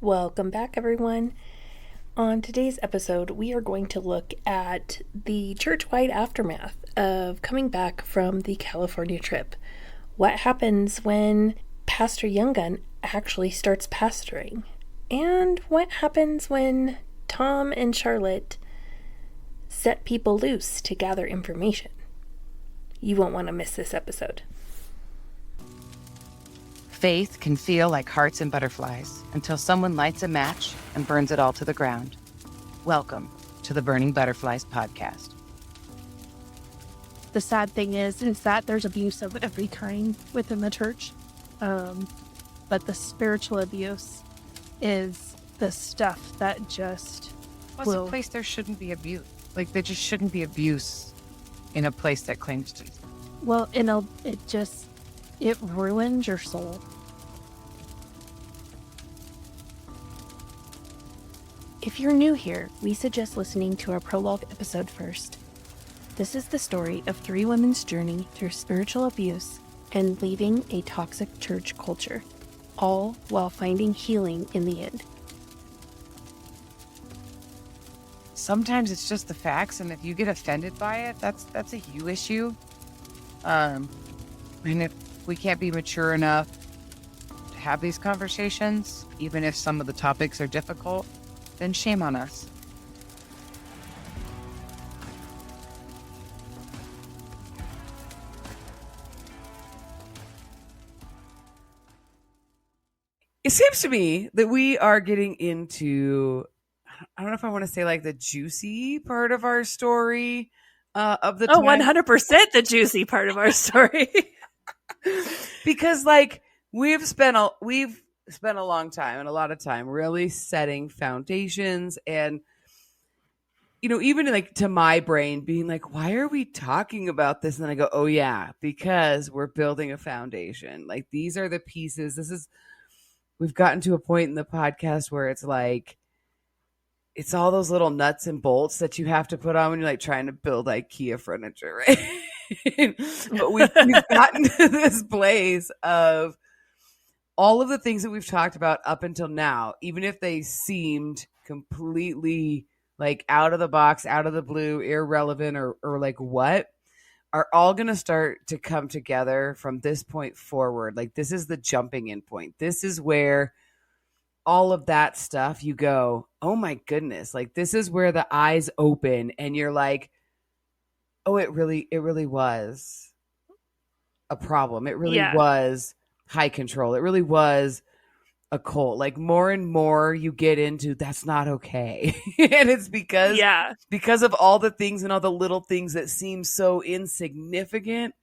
Welcome back, everyone. On today's episode, we are going to look at the churchwide aftermath of coming back from the California trip. What happens when Pastor Younggun actually starts pastoring? And what happens when Tom and Charlotte set people loose to gather information? You won't want to miss this episode. Faith can feel like hearts and butterflies until someone lights a match and burns it all to the ground. Welcome to the Burning Butterflies podcast. The sad thing is that there's abuse of every kind within the church. But the spiritual abuse is the stuff that just What's a place there shouldn't be abuse? Like, there just shouldn't be abuse in a place that claims to. Well, it ruins your soul. If you're new here, we suggest listening to our prologue episode first. This is the story of three women's journey through spiritual abuse and leaving a toxic church culture, all while finding healing in the end. Sometimes it's just the facts, and if you get offended by it, that's a you issue. And if we can't be mature enough to have these conversations, even if some of the topics are difficult, then shame on us. It seems to me that we are getting into, I don't know if I want to say like the juicy part of our story of the time. 100% the juicy part of our story. Because like we've spent a long time and a lot of time really setting foundations, and even like to my brain being like, why are we talking about this? And then I go, oh yeah, because we're building a foundation. Like, these are the pieces. We've gotten to a point in the podcast where it's like, it's all those little nuts and bolts that you have to put on when you're like trying to build IKEA furniture, right? But we've gotten to this place of all of the things that we've talked about up until now, even if they seemed completely like out of the box, out of the blue, irrelevant, or like what, are all going to start to come together from this point forward. Like, this is the jumping in point. This is where all of that stuff, you go, oh my goodness, like this is where the eyes open and you're like, oh, it really was a problem. It really was high control. It really was a cult. Like, more and more you get into, that's not okay. And it's because of all the things and all the little things that seem so insignificant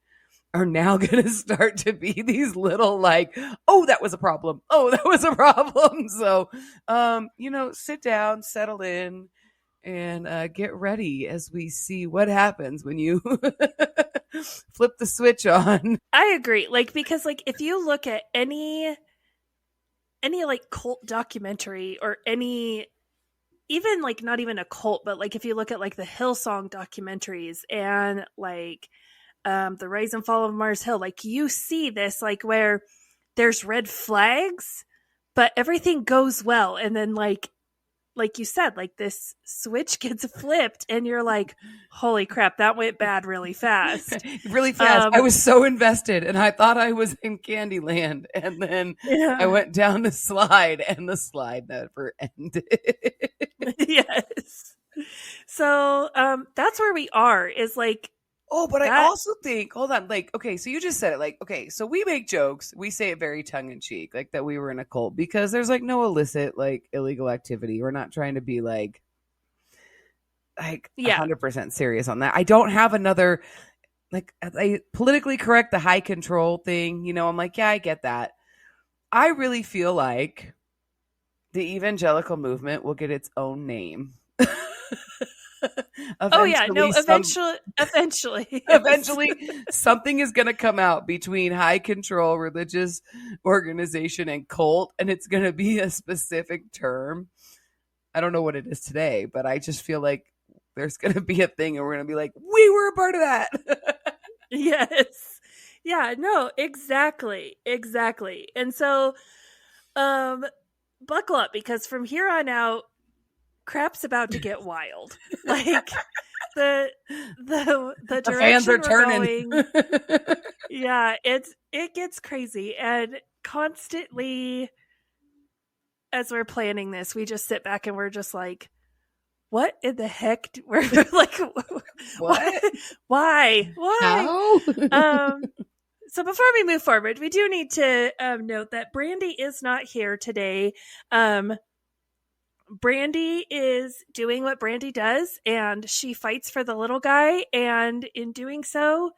are now going to start to be these little like, oh, that was a problem. Oh, that was a problem. So, sit down, settle in, and get ready as we see what happens when you flip the switch on. I agree. Like, because like if you look at any like cult documentary or any, even like not even a cult, but like if you look at like the Hillsong documentaries and like the Rise and Fall of Mars Hill, like you see this like where there's red flags, but everything goes well, and then like you said, like this switch gets flipped and you're like, holy crap, that went bad really fast. I was so invested and I thought I was in Candyland, and then I went down the slide and the slide never ended. Yes. So that's where we are, is like, oh, but I also think, hold on, like, okay, so you just said it, like, okay, so we make jokes, we say it very tongue-in-cheek, like that we were in a cult, because there's like no illicit, like illegal activity. We're not trying to be like 100% serious on that. I don't have another, like, I politically correct the high control thing, I'm like, yeah, I get that. I really feel like the evangelical movement will get its own name. Eventually something is going to come out between high control religious organization and cult, and it's going to be a specific term. I don't know what it is today, but I just feel like there's going to be a thing and we're going to be like, we were a part of that. Yes. Yeah, no, exactly. And so buckle up, because from here on out, crap's about to get wild. Like the The direction fans are we're turning. going, yeah, it gets crazy. And constantly as we're planning this, we just sit back and we're just like, what in the heck? We're like, What? Why? How? So before we move forward, we do need to note that Brandy is not here today. Brandy is doing what Brandy does, and she fights for the little guy. And in doing so,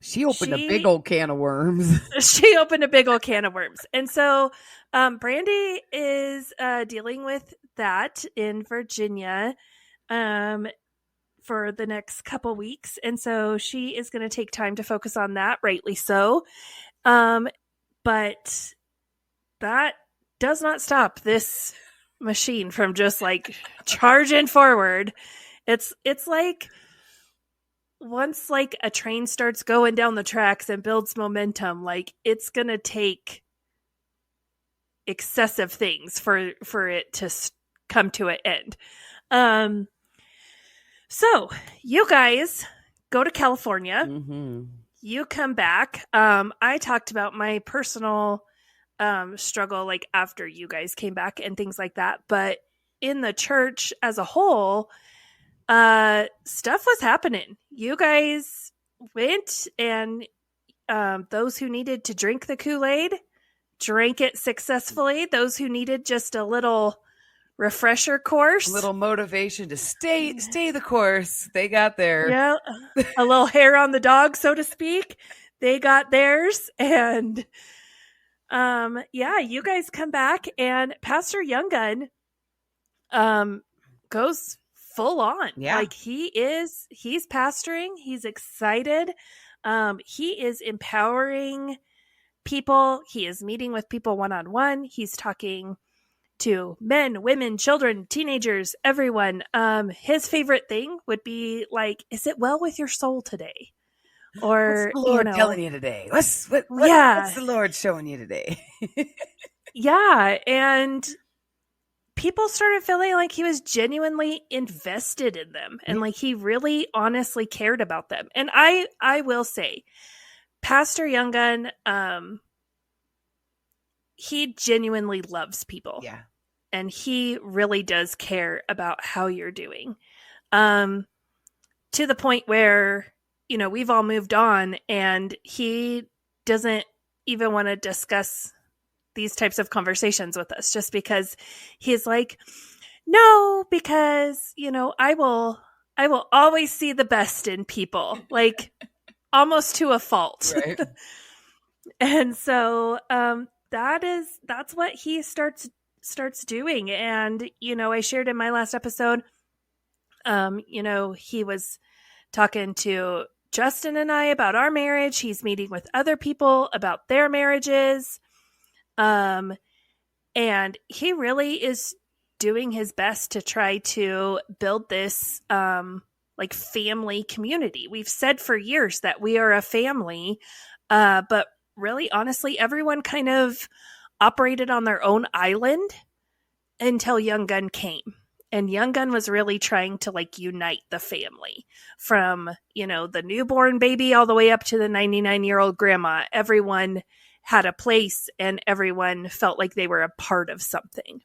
she opened a big old can of worms. She opened a big old can of worms. And so Brandy is dealing with that in Virginia for the next couple weeks. And so she is going to take time to focus on that, rightly so. But that does not stop this machine from just like charging forward. It's like once like a train starts going down the tracks and builds momentum, like it's going to take excessive things for it to come to an end. So you guys go to California. Mm-hmm. You come back. I talked about my personal struggle like after you guys came back and things like that. But in the church as a whole, stuff was happening. You guys went, and those who needed to drink the Kool-Aid drank it successfully. Those who needed just a little refresher course, A little motivation to stay the course, they got there. yeah, a little hair on the dog, so to speak, they got theirs. And yeah, you guys come back, and Pastor Younggun goes full on. Yeah. Like he's pastoring, he's excited, he is empowering people, he is meeting with people one-on-one, he's talking to men, women, children, teenagers, everyone. His favorite thing would be like, is it well with your soul today? Or what's the Lord telling you today? What's the Lord showing you today? Yeah. And people started feeling like he was genuinely invested in them, and like he really honestly cared about them. And I will say, Pastor Younggun, he genuinely loves people. Yeah. And he really does care about how you're doing. To the point where, you know, we've all moved on, and he doesn't even want to discuss these types of conversations with us, just because he's like, no, because, you know, I will always see the best in people, like almost to a fault. Right. And so that's what he starts doing. And, you know, I shared in my last episode, you know, he was talking to Justin and I about our marriage. He's meeting with other people about their marriages. And he really is doing his best to try to build this, like family community. We've said for years that we are a family, but really, honestly, everyone kind of operated on their own island until Younggun came. And Younggun was really trying to like unite the family, from, you know, the newborn baby all the way up to the 99-year-old grandma. Everyone had a place, and everyone felt like they were a part of something.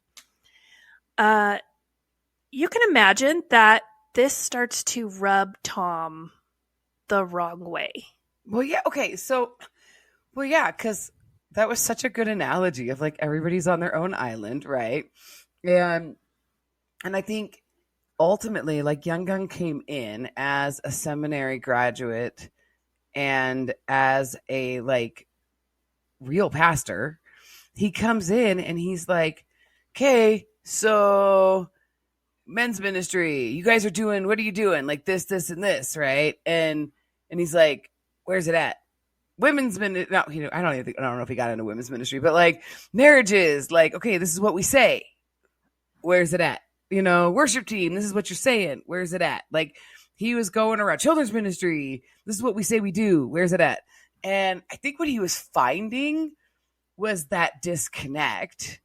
You can imagine that this starts to rub Tom the wrong way. Well, yeah. Okay. So, well, yeah, because that was such a good analogy of like everybody's on their own island, right? And I think ultimately, like, Younggun came in as a seminary graduate and as a like real pastor. He comes in and he's like, okay, so men's ministry, you guys are doing, what are you doing? Like this, and this, right? And he's like, where's it at? Women's ministry. No, you know, I don't know if he got into women's ministry, but like marriages, like, okay, this is what we say. Where's it at? You know, worship team, this is what you're saying. Where's it at? Like, he was going around children's ministry. This is what we say we do. Where's it at? And I think what he was finding was that disconnect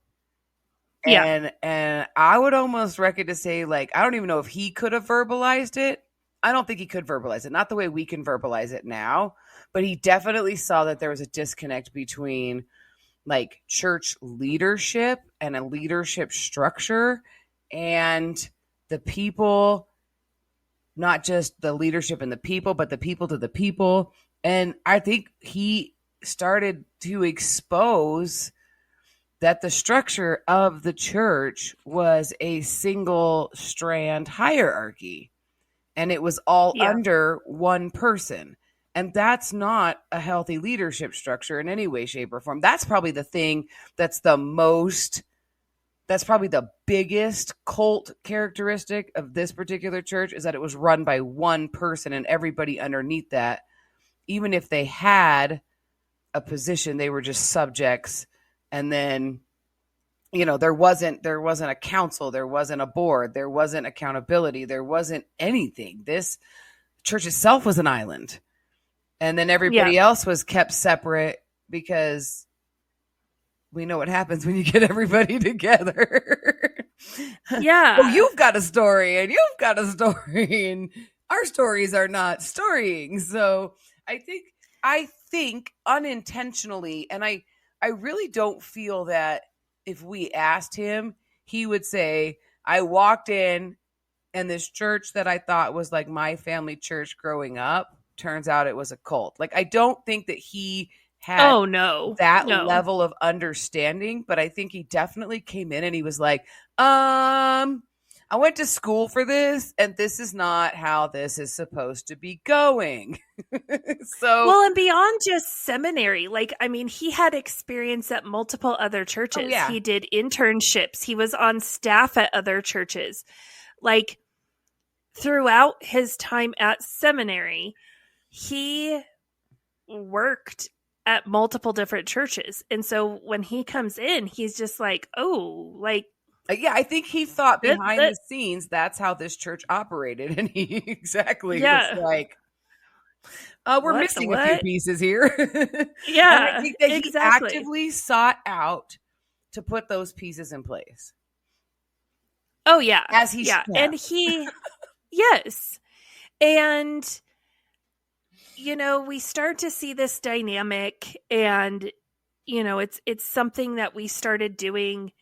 Yeah. And I would almost reckon to say, like, I don't even know if he could have verbalized it. I don't think he could verbalize it. Not the way we can verbalize it now, but he definitely saw that there was a disconnect between like church leadership and a leadership structure and the people, not just the leadership and the people, but the people to the people. And I think he started to expose that the structure of the church was a single strand hierarchy and it was all Yeah. under one person. And that's not a healthy leadership structure in any way, shape, or form. That's probably the thing that's probably the biggest cult characteristic of this particular church, is that it was run by one person and everybody underneath that, even if they had a position, they were just subjects. And then, there wasn't a council, there wasn't a board, there wasn't accountability, there wasn't anything. This church itself was an island. And then everybody else was kept separate, because we know what happens when you get everybody together. Yeah. Well, you've got a story and you've got a story, and our stories are not storying. So I think unintentionally, and I really don't feel that if we asked him, he would say, I walked in and this church that I thought was like my family church growing up, turns out it was a cult. Like, I don't think that he had that level of understanding, but I think he definitely came in and he was like, I went to school for this, and this is not how this is supposed to be going. Well, and beyond just seminary, like, I mean, he had experience at multiple other churches. Oh, yeah. He did internships. He was on staff at other churches. Like, throughout his time at seminary, he worked at multiple different churches. And so when he comes in, he's just like, oh, like, yeah, I think he thought behind the scenes that's how this church operated. And he exactly was like, we're missing a few pieces here. Yeah. And I think that he actively sought out to put those pieces in place. Oh, yeah. As he should. And he, yes. And, we start to see this dynamic, and, it's something that we started doing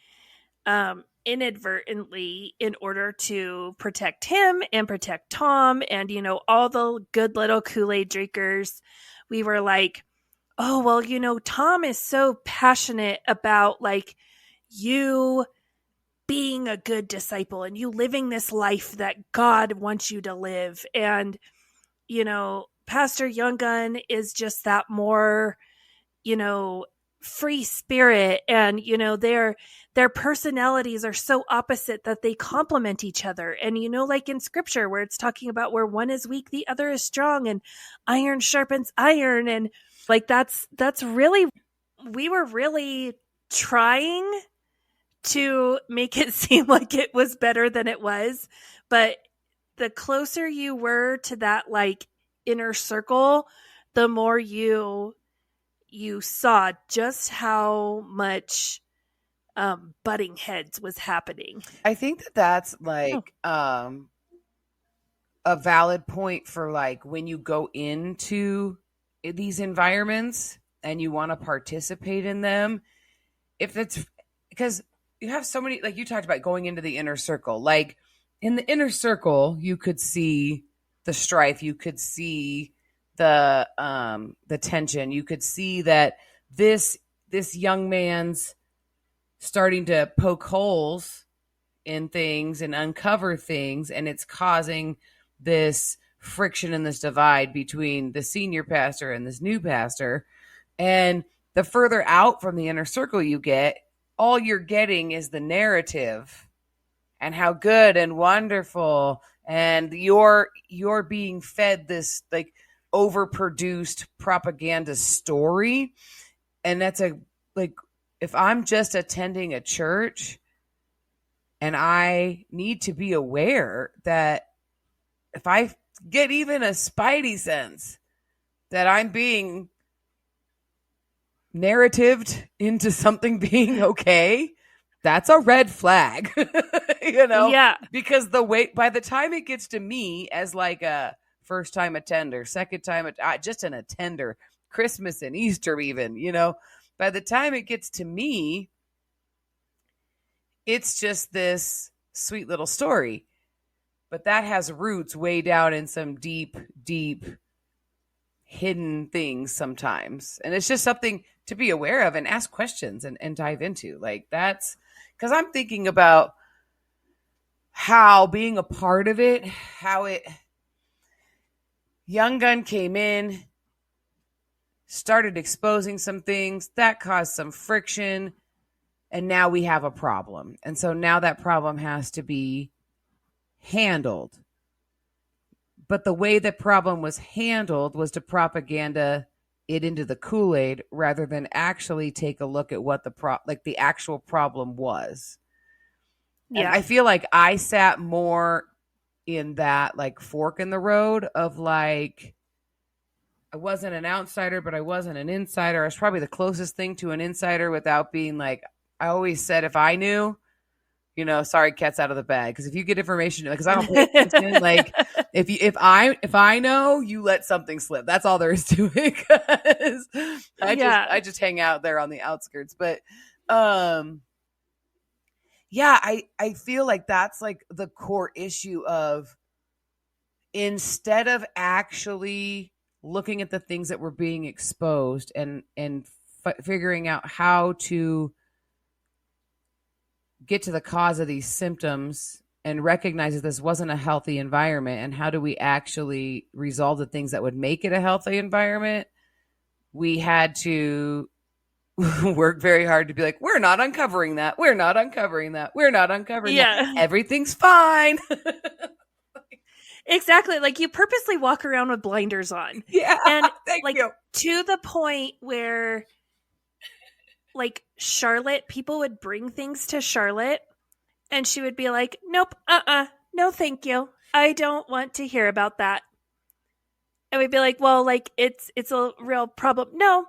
inadvertently in order to protect him and protect Tom and, all the good little Kool-Aid drinkers. We were like, oh, well, Tom is so passionate about like you being a good disciple and you living this life that God wants you to live. And, Pastor Young Gun is just that more, free spirit, and their personalities are so opposite that they complement each other. And like in scripture where it's talking about where one is weak, the other is strong, and iron sharpens iron. And like that's really, we were really trying to make it seem like it was better than it was. But the closer you were to that like inner circle, the more you saw just how much butting heads was happening. I think that's like a valid point for like when you go into these environments and you want to participate in them. If it's because you have so many, like you talked about going into the inner circle, like in the inner circle, you could see the strife, you could see the tension, you could see that this young man's starting to poke holes in things and uncover things, and it's causing this friction and this divide between the senior pastor and this new pastor. And the further out from the inner circle you get, all you're getting is the narrative and how good and wonderful, and you're being fed this like overproduced propaganda story. And that's if I'm just attending a church, and I need to be aware that if I get even a spidey sense that I'm being narratived into something being okay, that's a red flag, Yeah. because by the time it gets to me as like a first time attender, second time, just an attender, Christmas and Easter even, by the time it gets to me, it's just this sweet little story. But that has roots way down in some deep, deep hidden things sometimes. And it's just something to be aware of and ask questions and dive into. Like that's because I'm thinking about how being a part of it, Young Gun came in, started exposing some things that caused some friction. And now we have a problem. And so now that problem has to be handled. But the way the problem was handled was to propaganda it into the Kool-Aid rather than actually take a look at what the actual problem was. Yeah. And I feel like I sat more in that like fork in the road of like, I wasn't an outsider, but I wasn't an insider. I was probably the closest thing to an insider without being like, I always said if I knew, sorry, cat's out of the bag. Because if you get information, because I don't pay attention, like if I know, you let something slip. That's all there is to it. Because I just hang out there on the outskirts. But I feel like that's like the core issue of instead of actually looking at the things that were being exposed and figuring out how to get to the cause of these symptoms and recognize that this wasn't a healthy environment and how do we actually resolve the things that would make it a healthy environment, we had to work very hard to be like, we're not uncovering that. We're not uncovering that. We're not uncovering that. Everything's fine. Exactly. Like you purposely walk around with blinders on. Yeah. And thank like you. To the point where like Charlotte, people would bring things to Charlotte and she would be like, nope, no, thank you. I don't want to hear about that. And we'd be like, well, like it's a real problem. No.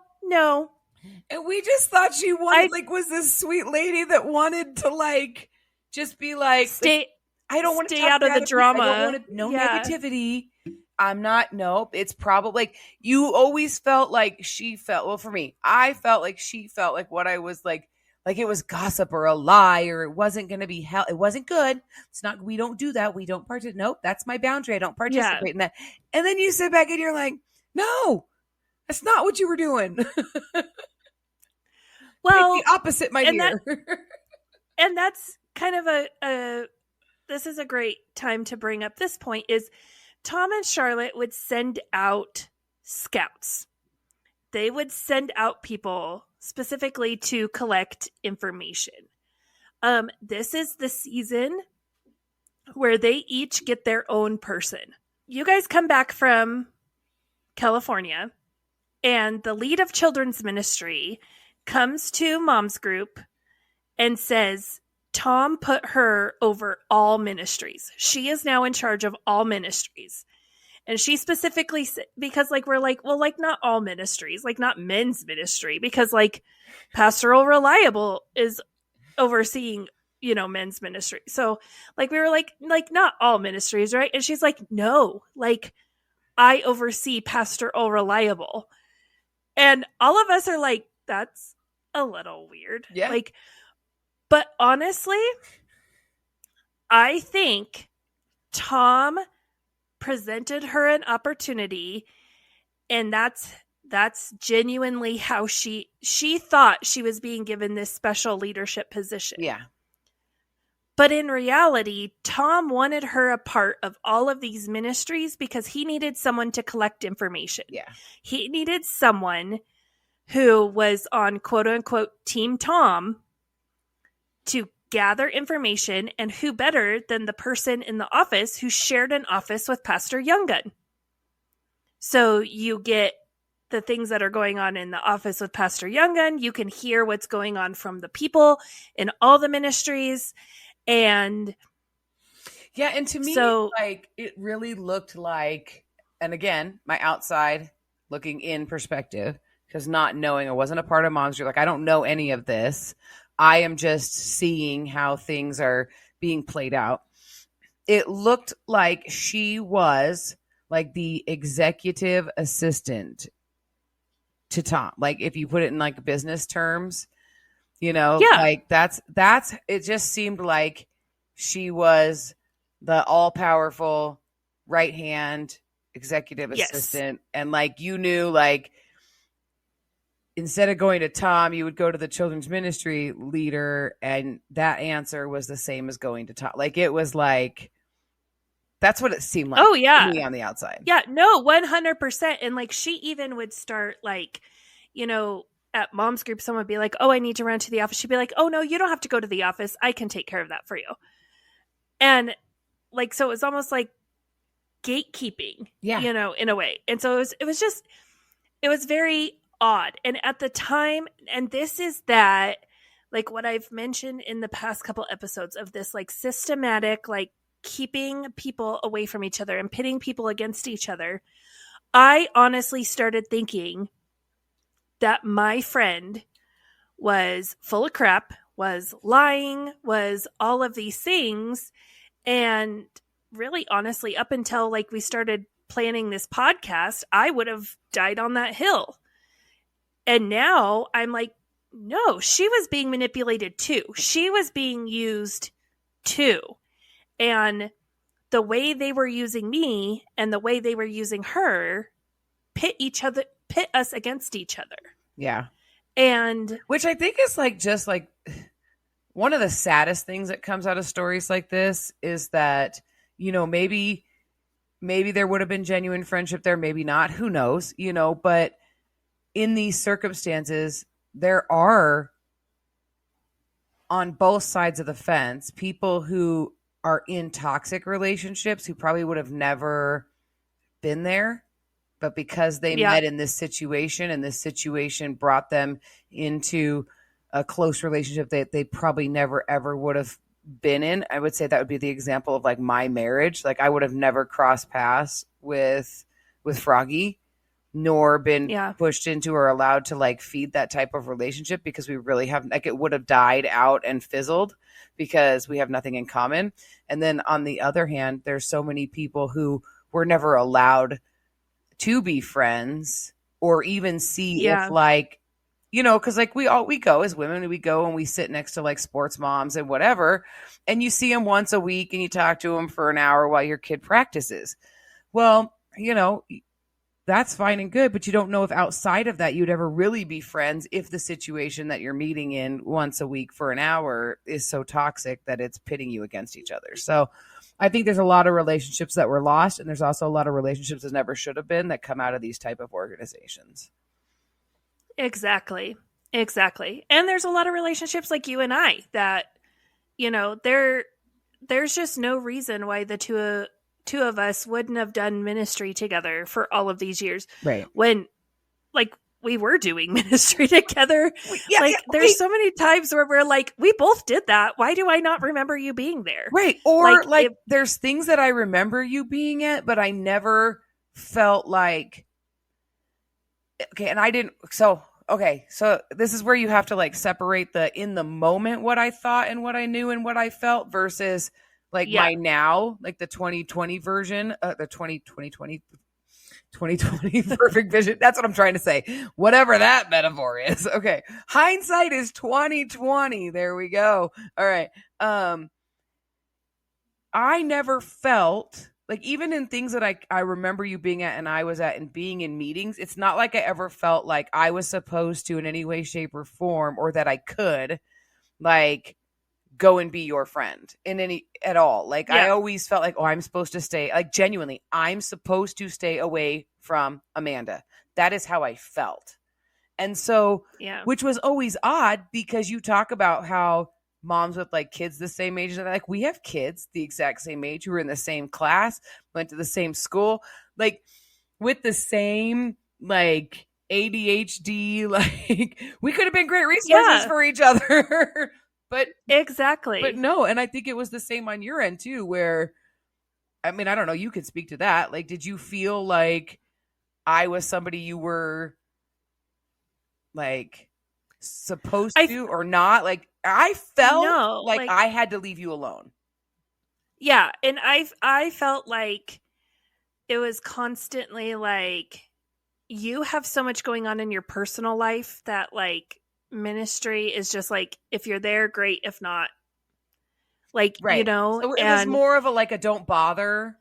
And we just thought she was this sweet lady that wanted to like, just be like, I don't want to stay out of the drama. I don't want negativity. I'm not, nope. It's probably like you always felt like she felt, well, for me, I felt like she felt like what I was like it was gossip or a lie or it wasn't going to be hell. It wasn't good. It's not, we don't do that. We don't participate. Nope. That's my boundary. I don't participate in that. And then you sit back and you're like, no, that's not what you were doing. Well, the opposite, my dear. And that's kind of this is a great time to bring up this point is Tom and Charlotte would send out scouts. They would send out people specifically to collect information. This is the season where they each get their own person. You guys come back from California, and the lead of children's ministry comes to Mom's group and says, Tom put her over all ministries. She is now in charge of all ministries. And she specifically, because like, we're like, well, like not all ministries, like not men's ministry, because like Pastoral Reliable is overseeing, men's ministry. So like, we were like not all ministries, right? And she's like, no, like I oversee Pastoral Reliable. And all of us are like, that's a little weird. Yeah. Like, but honestly, I think Tom presented her an opportunity, and that's genuinely how she thought she was being given this special leadership position. Yeah. But in reality, Tom wanted her a part of all of these ministries because he needed someone to collect information. Yeah. He needed someone who was on quote unquote Team Tom to gather information, and who better than the person in the office who shared an office with Pastor Younggun. So you get the things that are going on in the office with Pastor Younggun. You can hear what's going on from the people in all the ministries. And yeah, and to me, like it really looked like, and again, my outside looking in perspective, because not knowing, I wasn't a part of Mom's group, like I don't know any of this. I am just seeing how things are being played out. It looked like she was like the executive assistant to Tom. Like if you put it in like business terms, like that's it just seemed like she was the all powerful right hand executive assistant. And like, you knew, like, instead of going to Tom, you would go to the children's ministry leader, and that answer was the same as going to Tom. Like, it was like, that's what it seemed like. Oh, yeah. To me on the outside. Yeah, no, 100%. And like, she even would start like, at mom's group, someone would be like, oh, I need to run to the office. She'd be like, oh, no, you don't have to go to the office. I can take care of that for you. And like, so it was almost like gatekeeping, in a way. And so it was very odd. And at the time, and this is that, like what I've mentioned in the past couple episodes of this, like systematic, like keeping people away from each other and pitting people against each other. I honestly started thinking that my friend was full of crap, was lying, was all of these things. And really, honestly, up until like we started planning this podcast, I would have died on that hill. And now I'm like, no, she was being manipulated too. She was being used too. And the way they were using me and the way they were using her pit us against each other. Yeah. And which I think is like, just like one of the saddest things that comes out of stories like this is that, maybe there would have been genuine friendship there, maybe not, who knows, but in these circumstances, there are on both sides of the fence people who are in toxic relationships who probably would have never been there, but because they met in this situation, and this situation brought them into a close relationship that they probably never ever would have been in. I would say that would be the example of like my marriage. Like, I would have never crossed paths with Froggy, nor been pushed into or allowed to like feed that type of relationship, because we really have, like, it would have died out and fizzled because we have nothing in common. And then on the other hand, there's so many people who were never allowed to be friends or even see if like, because like we go as women, we go and we sit next to like sports moms and whatever, and you see them once a week and you talk to them for an hour while your kid practices. Well, that's fine and good, but you don't know if outside of that you'd ever really be friends if the situation that you're meeting in once a week for an hour is so toxic that it's pitting you against each other. So I think there's a lot of relationships that were lost, and there's also a lot of relationships that never should have been that come out of these type of organizations. Exactly. And there's a lot of relationships like you and I that, there's just no reason why the two of us wouldn't have done ministry together for all of these years. Right. When like we were doing ministry together. There's so many times where we're like, we both did that. Why do I not remember you being there? Right. Or there's things that I remember you being at, but I never felt like, okay. And I didn't, so this is where you have to like separate the in the moment what I thought and what I knew and what I felt versus like my now, like the 2020 version, the 2020 perfect vision. That's what I'm trying to say. Whatever that metaphor is. Okay. Hindsight is 2020. There we go. All right. I never felt like, even in things that I remember you being at and I was at and being in meetings, it's not like I ever felt like I was supposed to in any way, shape, or form, or that I could like go and be your friend at all. Like I always felt like, oh, I'm supposed to stay, like genuinely, I'm supposed to stay away from Amanda. That is how I felt. And so, which was always odd, because you talk about how moms with like kids the same age, and like, we have kids the exact same age who were in the same class, went to the same school, like with the same like ADHD, like we could have been great resources for each other. But exactly. But no, and I think it was the same on your end too, where, I mean, I don't know, you could speak to that. Like, did you feel like I was somebody you were like supposed to or not? Like, I felt No, like like, I had to leave you alone. yeah, and I felt like it was constantly like, you have so much going on in your personal life that like ministry is just like, if you're there, great. If not, like, Right. So it was and more of a like a don't bother.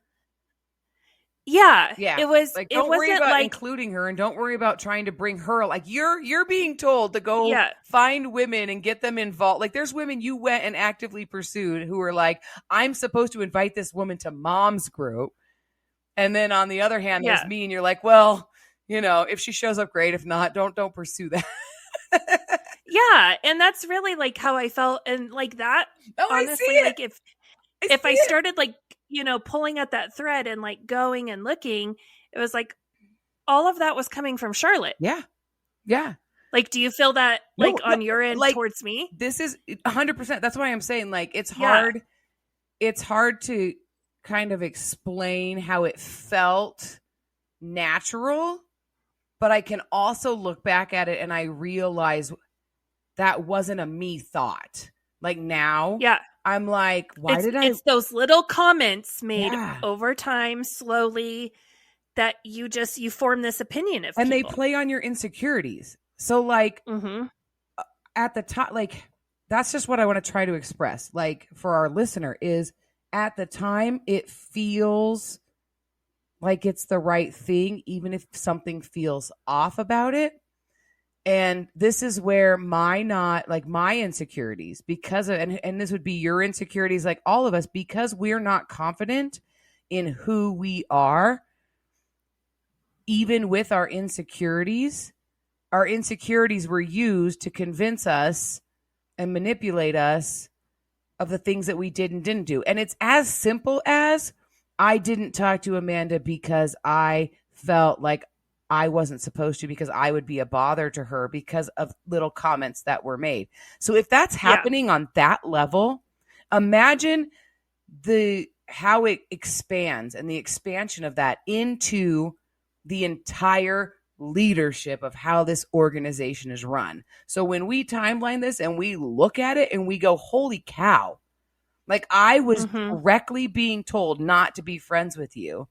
yeah, Yeah. it was, Like, it don't worry wasn't about like, including her, and don't worry about trying to bring her. Like, you're being told to go yeah, find women and get them involved. Like, there's women you went and actively pursued who were like, I'm supposed to invite this woman to mom's group. And then on the other hand, there's yeah, me, and you're like, well, if she shows up, great. If not, don't pursue that. yeah. And that's really like how I felt. And like that, Oh, I see honestly, it. like if I I see it. started like, pulling at that thread and like going and looking, it was like all of that was coming from Charlotte. Yeah. Yeah. Like, do you feel that like No, on your end like, towards me? this is 100%. That's why I'm saying, like, it's Yeah. hard. It's hard to kind of explain how it felt natural, but I can also look back at it and I realize that wasn't a me thought. Like, now, Yeah. I'm like, why did I? It's those little comments made Yeah. over time, slowly, that you form this opinion of And people. they play on your insecurities. So, like, Mm-hmm. at the time, like, that's just what I want to try to express. Like, for our listener, is at the time, it feels like it's the right thing, even if something feels off about it. And this is where my insecurities, because of, and this would be your insecurities, like all of us, because we're not confident in who we are, even with our insecurities were used to convince us and manipulate us of the things that we did and didn't do. And it's as simple as, I didn't talk to Amanda because I felt like I wasn't supposed to, because I would be a bother to her because of little comments that were made. So if that's happening on that level, imagine how it expands, and the expansion of that into the entire leadership of how this organization is run. So when we timeline this and we look at it and we go, holy cow, like, I was directly being told not to be friends with you.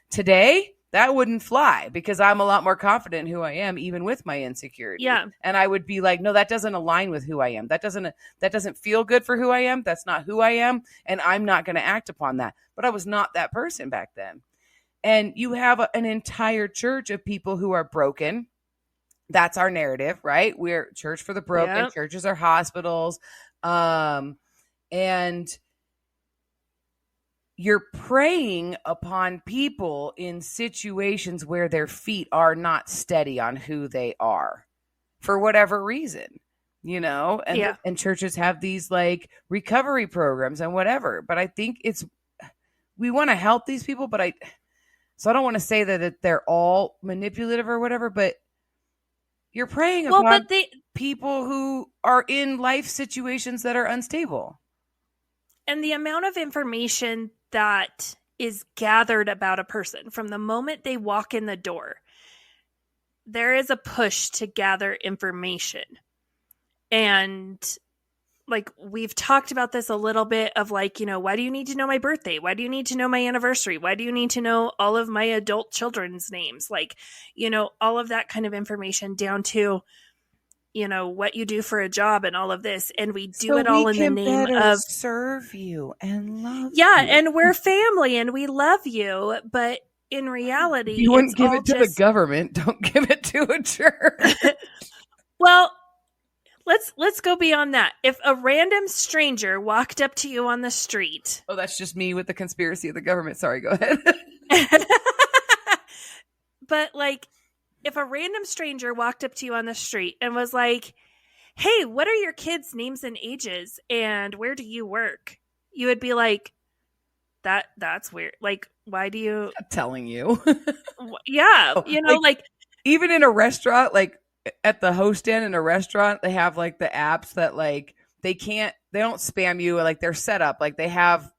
Today, that wouldn't fly, because I'm a lot more confident in who I am, even with my insecurity. Yeah. And I would be like, no, that doesn't align with who I am. That doesn't feel good for who I am. That's not who I am. And I'm not going to act upon that. But I was not that person back then. And you have an entire church of people who are broken. That's our narrative, right? We're church for the broken. Yep. Churches are hospitals. And you're preying upon people in situations where their feet are not steady on who they are for whatever reason, and churches have these like recovery programs and whatever. But I think we want to help these people, so I don't want to say that they're all manipulative or whatever, but you're preying upon people who are in life situations that are unstable. And the amount of information that is gathered about a person from the moment they walk in the door, there is a push to gather information. And like, we've talked about this a little bit of like, why do you need to know my birthday? Why do you need to know my anniversary? Why do you need to know all of my adult children's names? Like, all of that kind of information, down to, what you do for a job and all of this. And we do it all in the name of serve you and love you. And we're family and we love you. But in reality, you wouldn't give it to the government. Don't give it to a church. Well, let's go beyond that. If a random stranger walked up to you on the street. Oh, that's just me with the conspiracy of the government. Sorry, go ahead. But like, if a random stranger walked up to you on the street and was like, hey, what are your kids' names and ages? And where do you work? You would be like, that's weird. Like, why do you... I'm telling you. Yeah. Like, even in a restaurant, like at the host stand in a restaurant, they have like the apps that like, they don't spam you. Like, they're set up. Like, they have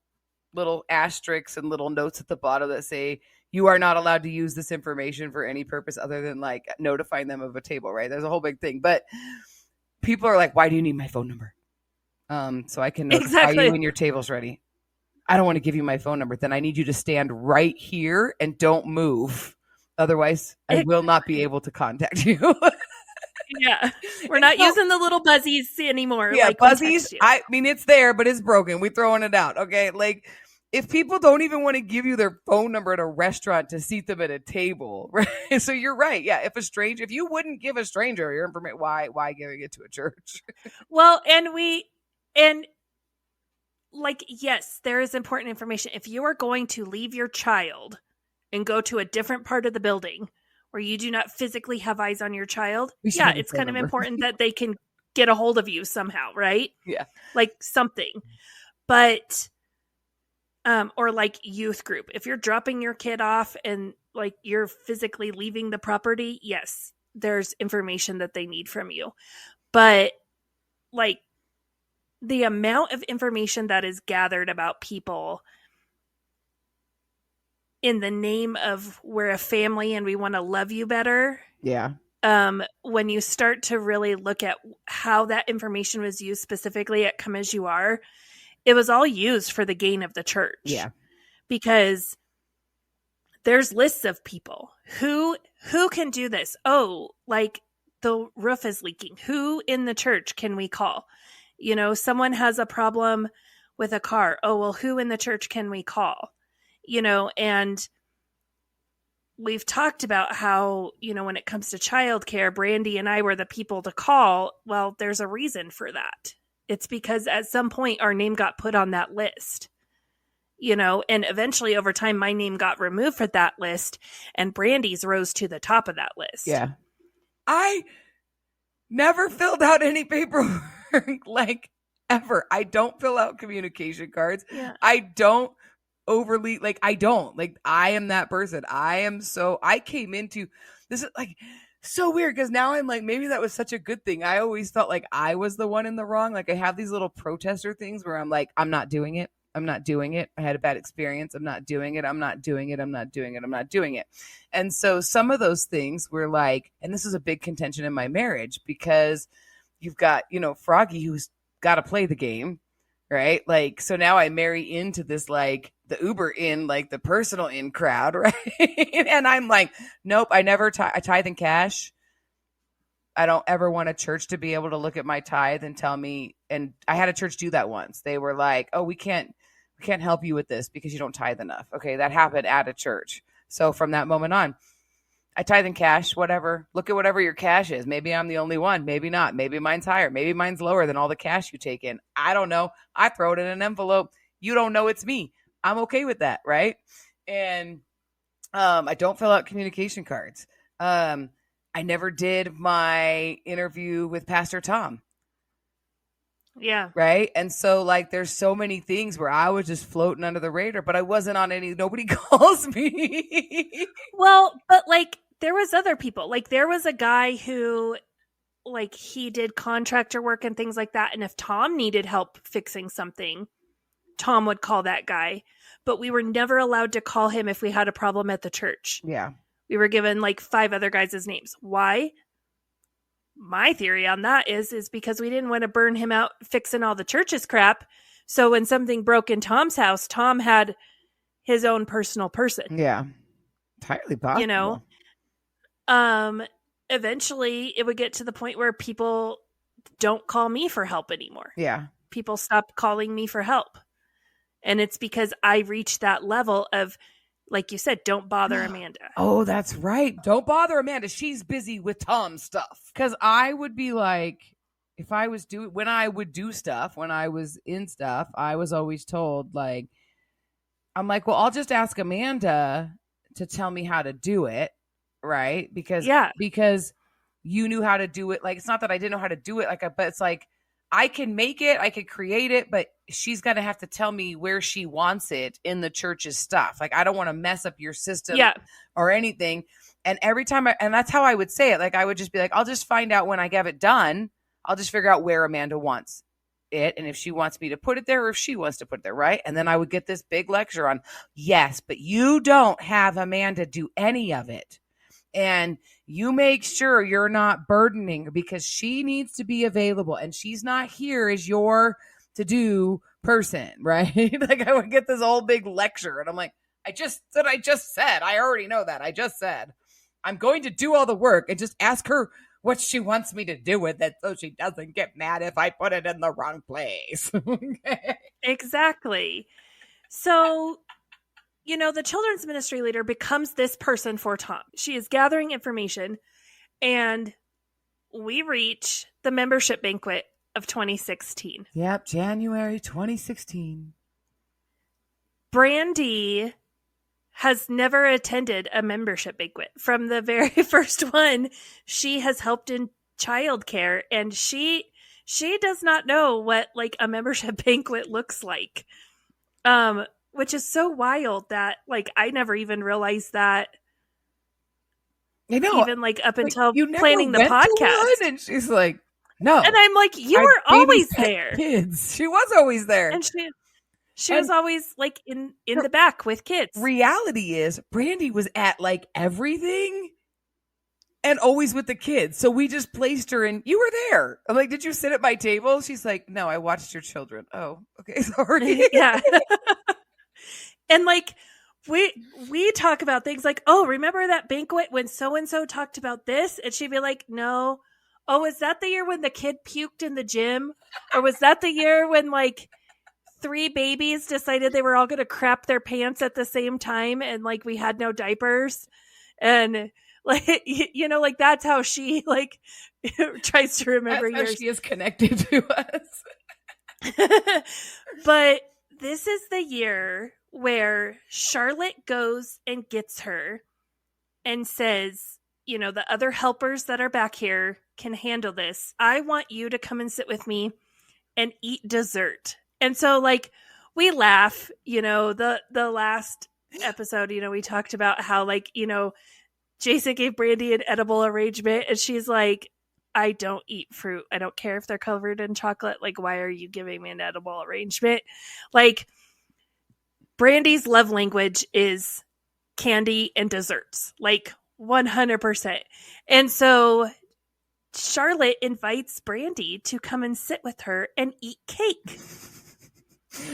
little asterisks and little notes at the bottom that say, you are not allowed to use this information for any purpose other than like notifying them of a table, right? There's a whole big thing. But people are like, why do you need my phone number? so I can notify Exactly. you when your table's ready. I don't want to give you my phone number. Then I need you to stand right here and don't move. Otherwise, I will not be able to contact you. Yeah. We're And not so- using the little buzzies anymore. Yeah, like we buzzies. text you. I mean, it's there, but it's broken. We throwing it out. Okay, like if people don't even want to give you their phone number at a restaurant to seat them at a table, right? So you're right. Yeah, if you wouldn't give a stranger your information, why giving it to a church? Well, and like, yes, there is important information. If you are going to leave your child and go to a different part of the building where you do not physically have eyes on your child, We should yeah, have a it's phone kind of number. important that they can get a hold of you somehow, right? Yeah. Like something. But or like youth group. If you're dropping your kid off and like you're physically leaving the property, yes, there's information that they need from you. But like the amount of information that is gathered about people in the name of we're a family and we want to love you better. Yeah. When you start to really look at how that information was used specifically at Come As You Are, it was all used for the gain of the church. Yeah. Because there's lists of people who can do this. Oh, like the roof is leaking. Who in the church can we call? You know, someone has a problem with a car. Oh, well, who in the church can we call? You know, and we've talked about how, you know, when it comes to childcare, Brandy and I were the people to call. Well, there's a reason for that. It's because at some point our name got put on that list, you know, and eventually over time my name got removed from that list and Brandy's rose to the top of that list. Yeah. I never filled out any paperwork like ever. I don't fill out communication cards. Yeah. I don't overly I am that person. I came into this is like so weird because now I'm like, maybe that was such a good thing. I always felt like I was the one in the wrong. Like I have these little protester things where I'm like, I'm not doing it. I'm not doing it. I had a bad experience. I'm not doing it. I'm not doing it. I'm not doing it. I'm not doing it. And so some of those things were like, and this is a big contention in my marriage because you've got, you know, Froggy who's got to play the game, right? Like, so now I marry into this, like the Uber in, like the personal in crowd, right? And I'm like, nope, I never I tithe in cash. I don't ever want a church to be able to look at my tithe and tell me, and I had a church do that once. They were like, oh, we can't help you with this because you don't tithe enough. Okay, that happened at a church. So from that moment on, I tithe in cash, whatever. Look at whatever your cash is. Maybe I'm the only one. Maybe not. Maybe mine's higher. Maybe mine's lower than all the cash you take in. I don't know. I throw it in an envelope. You don't know it's me. I'm okay with that, right? And I don't fill out communication cards. I never did my interview with Pastor Tom. Yeah. Right. And so like there's so many things where I was just floating under the radar, but I wasn't on any, nobody calls me. Well, but like there was other people. Like there was a guy who like he did contractor work and things like that. And if Tom needed help fixing something, Tom would call that guy. But we were never allowed to call him if we had a problem at the church. Yeah. We were given like 5 other guys' names. Why? My theory on that is because we didn't want to burn him out fixing all the church's crap. So when something broke in Tom's house, Tom had his own personal person. Yeah. Entirely possible. You know? Eventually it would get to the point where people don't call me for help anymore. Yeah. People stop calling me for help. And it's because I reached that level of, like you said, don't bother Amanda. Oh, that's right. Don't bother Amanda. She's busy with Tom's stuff. Because I would be like, if I was when I would do stuff, when I was in stuff, I was always told, like, I'm like, well, I'll just ask Amanda to tell me how to do it. Right. Because you knew how to do it. Like, it's not that I didn't know how to do it. Like, but it's like, I can make it, I could create it, but she's going to have to tell me where she wants it in the church's stuff. Like, I don't want to mess up your system or anything. And every time and that's how I would say it. Like, I would just be like, I'll just find out when I get it done. I'll just figure out where Amanda wants it. And if she wants me to put it there or if she wants to put it there. Right. And then I would get this big lecture on, yes, but you don't have Amanda do any of it. And you make sure you're not burdening her because she needs to be available and she's not here as your to do person, right? Like I would get this whole big lecture and I'm like, I just said, I already know that. I just said, I'm going to do all the work and just ask her what she wants me to do with it so she doesn't get mad if I put it in the wrong place. Okay. Exactly. So, the children's ministry leader becomes this person for Tom. She is gathering information, and we reach the membership banquet of 2016. Yep, January 2016. Brandy has never attended a membership banquet. From the very first one, she has helped in childcare, and she does not know what like a membership banquet looks like. Which is so wild that like I never even realized that. I know. Even like up until you never planning the went to podcast. one? And she's like, no. And I'm like, you were always there. Kids. She was always there. And she was always like in the back with kids. Reality is Brandy was at like everything and always with the kids. So we just placed her and you were there. I'm like, did you sit at my table? She's like, no, I watched your children. Oh, okay. Sorry. Yeah. And like we talk about things like, oh, remember that banquet when so-and-so talked about this? And she'd be like, no. Oh, was that the year when the kid puked in the gym? Or was that the year when like 3 babies decided they were all going to crap their pants at the same time and like we had no diapers? And like, like that's how she like tries to remember That's years. how she is connected to us. But this is the year where Charlotte goes and gets her and says, the other helpers that are back here can handle this. I want you to come and sit with me and eat dessert. And so like we laugh, the last episode, we talked about how like, Jason gave Brandy an edible arrangement and she's like, I don't eat fruit. I don't care if they're covered in chocolate. Like, why are you giving me an edible arrangement? Like, Brandy's love language is candy and desserts, like 100%. And so Charlotte invites Brandy to come and sit with her and eat cake.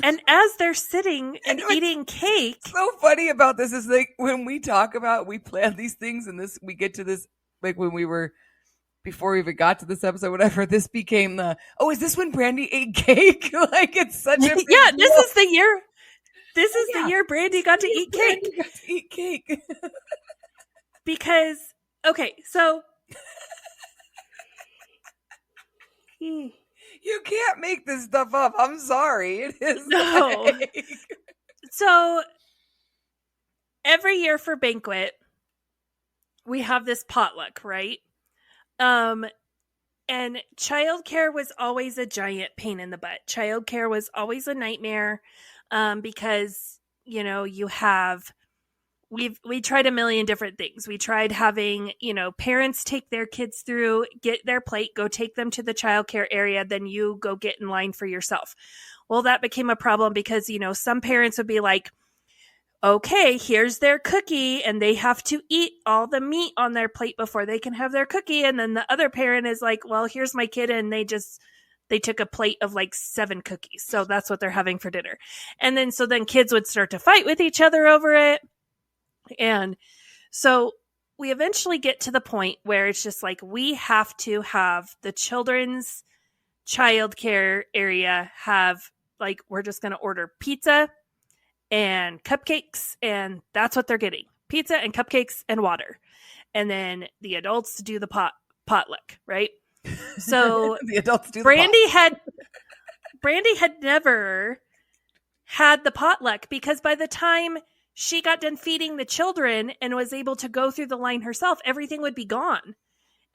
And as they're sitting and eating cake. So funny about this is like when we talk about, we plan these things and we get to this, like when before we even got to this episode, whatever, this became is this when Brandy ate cake? Like it's such a big yeah, deal. this is the year. This is the year Brandy got to eat cake. Brandy got to eat cake. Because, okay, so. You can't make this stuff up. I'm sorry. It is. No. Like... So, every year for banquet, we have this potluck, right? And childcare was always a giant pain in the butt. Childcare was always a nightmare. Because, we tried a million different things. We tried having, parents take their kids through, get their plate, go take them to the childcare area, then you go get in line for yourself. Well, that became a problem because, some parents would be like, okay, here's their cookie, and they have to eat all the meat on their plate before they can have their cookie. And then the other parent is like, well, here's my kid, and they took a plate of like 7 cookies. So that's what they're having for dinner. And then, kids would start to fight with each other over it. And so we eventually get to the point where it's just like, we have to have the children's childcare area have like, we're just going to order pizza and cupcakes. And that's what they're getting. Pizza and cupcakes and water. And then the adults do the potluck, right? So the adults do Brandy had never had the potluck because by the time she got done feeding the children and was able to go through the line herself, everything would be gone.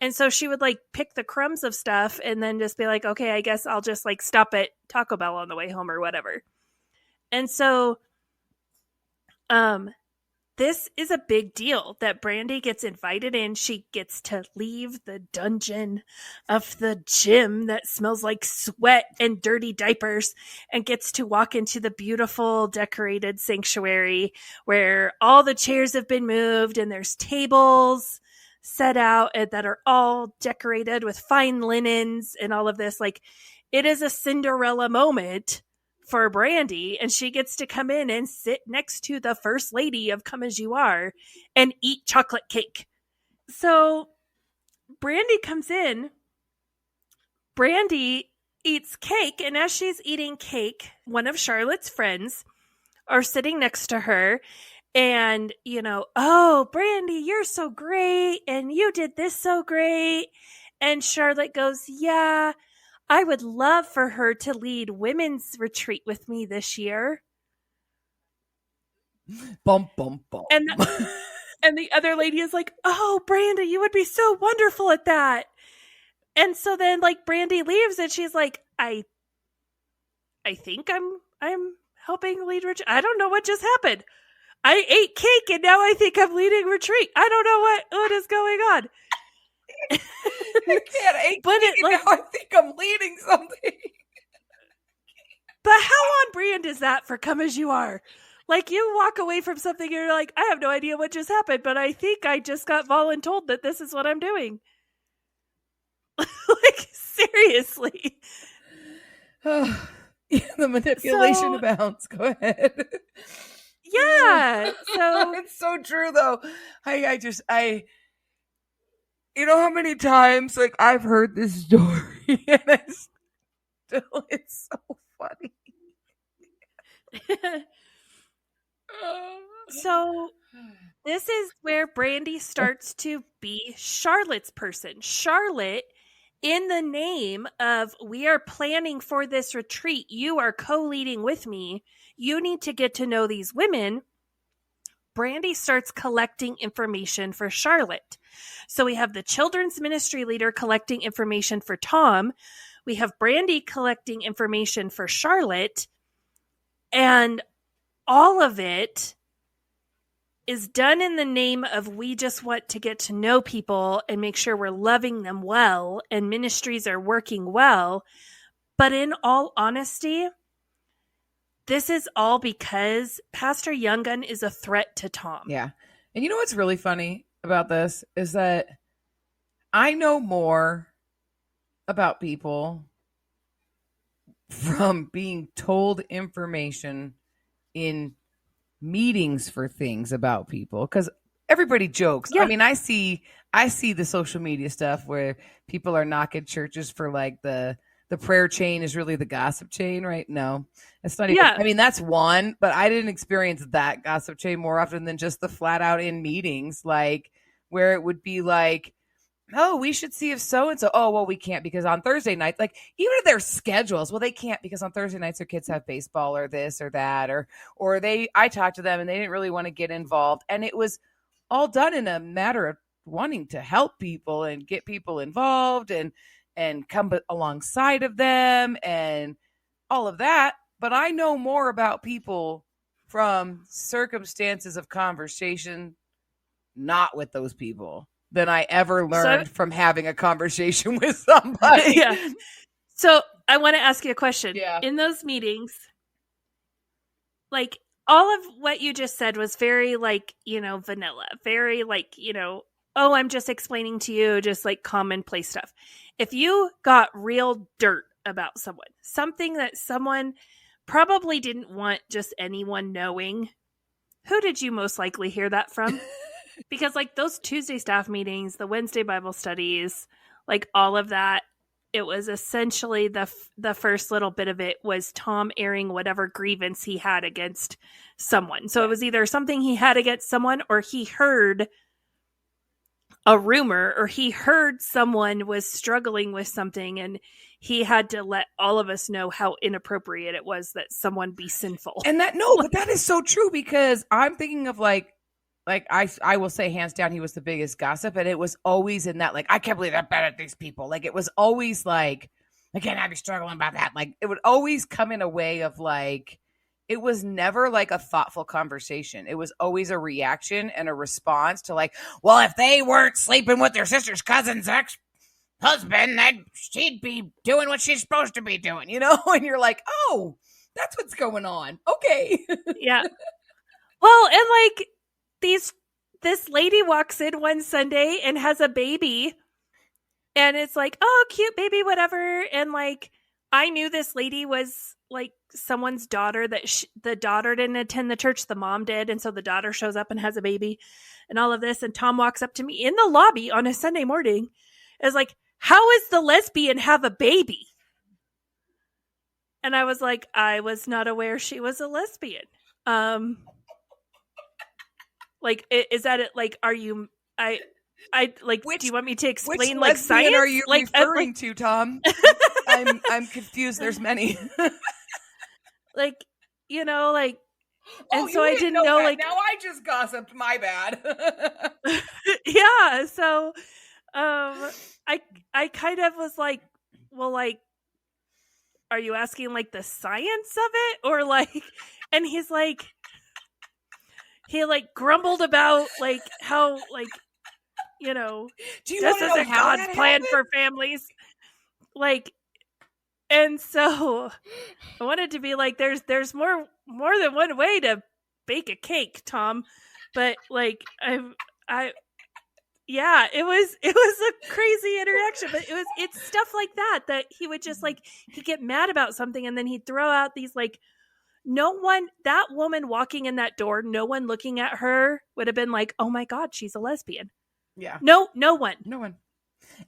And so she would like pick the crumbs of stuff and then just be like, okay, I guess I'll just like stop at Taco Bell on the way home or whatever. And so this is a big deal that Brandy gets invited in. She gets to leave the dungeon of the gym that smells like sweat and dirty diapers and gets to walk into the beautiful decorated sanctuary where all the chairs have been moved and there's tables set out that are all decorated with fine linens and all of this. Like, it is a Cinderella moment for Brandy, and she gets to come in and sit next to the first lady of Come As You Are and eat chocolate cake. So Brandy comes in, Brandy eats cake, and as she's eating cake, one of Charlotte's friends are sitting next to her, and, oh, Brandy, you're so great, and you did this so great. And Charlotte goes, yeah, I would love for her to lead women's retreat with me this year. Bum, bum, bum. And the other lady is like, oh, Brandy, you would be so wonderful at that. And so then, like, Brandy leaves, and she's like, I think I'm helping lead retreat. I don't know what just happened. I ate cake, and now I think I'm leading retreat. I don't know what is going on. I can't eat But cake, and now I think I'm leading something. But how on brand is that for Come As You Are? Like, you walk away from something and you're like, I have no idea what just happened, but I think I just got voluntold that this is what I'm doing. Like, seriously. The manipulation abounds. Go ahead. Yeah. So it's so true, though. I you know how many times, like, I've heard this story, and it's so funny. So this is where Brandy starts to be Charlotte's person. Charlotte, in the name of, we are planning for this retreat, you are co-leading with me, you need to get to know these women. Brandy starts collecting information for Charlotte. So we have the children's ministry leader collecting information for Tom. We have Brandy collecting information for Charlotte. And all of it is done in the name of, we just want to get to know people and make sure we're loving them well and ministries are working well. But in all honesty, this is all because Pastor Younggun is a threat to Tom. Yeah. And you know what's really funny about this is that I know more about people from being told information in meetings for things about people, because everybody jokes. Yeah. I mean, I see the social media stuff where people are knocking churches for, like, the prayer chain is really the gossip chain, right? No, it's not even. Yeah. I mean, that's one, but I didn't experience that gossip chain more often than just the flat out in meetings, like, where it would be like, oh, we should see if so-and-so, oh, well, we can't because on Thursday nights, like, even if their schedules, well, they can't because on Thursday nights their kids have baseball or this or that, or I talked to them and they didn't really want to get involved. And it was all done in a matter of wanting to help people and get people involved and come alongside of them and all of that. But I know more about people from circumstances of conversation, not with those people, than I ever learned from having a conversation with somebody. Yeah. So I want to ask you a question. Yeah. In those meetings, like, all of what you just said was very, like, vanilla, very, like, oh, I'm just explaining to you, just like commonplace stuff. If you got real dirt about someone, something that someone probably didn't want just anyone knowing, who did you most likely hear that from? Because, like, those Tuesday staff meetings, the Wednesday Bible studies, like, all of that, it was essentially the first little bit of it was Tom airing whatever grievance he had against someone. So it was either something he had against someone, or he heard a rumor, or he heard someone was struggling with something and he had to let all of us know how inappropriate it was that someone be sinful. And but that is so true, because I'm thinking of, like I will say hands down, he was the biggest gossip, and it was always in that, like, I can't believe they're bad at these people. Like, it was always like, I can't have you struggling about that. Like, it would always come in a way of, like, it was never like a thoughtful conversation. It was always a reaction and a response to, like, well, if they weren't sleeping with their sister's cousin's ex-husband, then she'd be doing what she's supposed to be doing, And you're like, oh, that's what's going on. Okay. Yeah. Well, and, like, this lady walks in one Sunday and has a baby, and it's like, oh, cute baby, whatever. And, like, I knew this lady was like someone's daughter that the daughter didn't attend the church, the mom did. And so the daughter shows up and has a baby and all of this. And Tom walks up to me in the lobby on a Sunday morning, is like, how is the lesbian have a baby? And I was like, I was not aware she was a lesbian. Like, is that it? Like, are you, I like, do you want me to explain like science? Are you like, referring to, Tom? I'm confused. There's many. Like, you know, like, and Oh, so I didn't know that. like, now I just gossiped. My bad. yeah. So, I kind of was like, well, like, are you asking like the science of it or like, and he's like, he like grumbled about like how like, you know, Do you this want to know isn't how God's that plan happened? for families. Like, and so I wanted to be like, there's more than one way to bake a cake, Tom. But like, yeah, it was a crazy interaction, but it's stuff like that he would just like, he'd get mad about something and then he'd throw out these like, that woman walking in that door, no one looking at her would have been like, oh my God, she's a lesbian. Yeah. No one.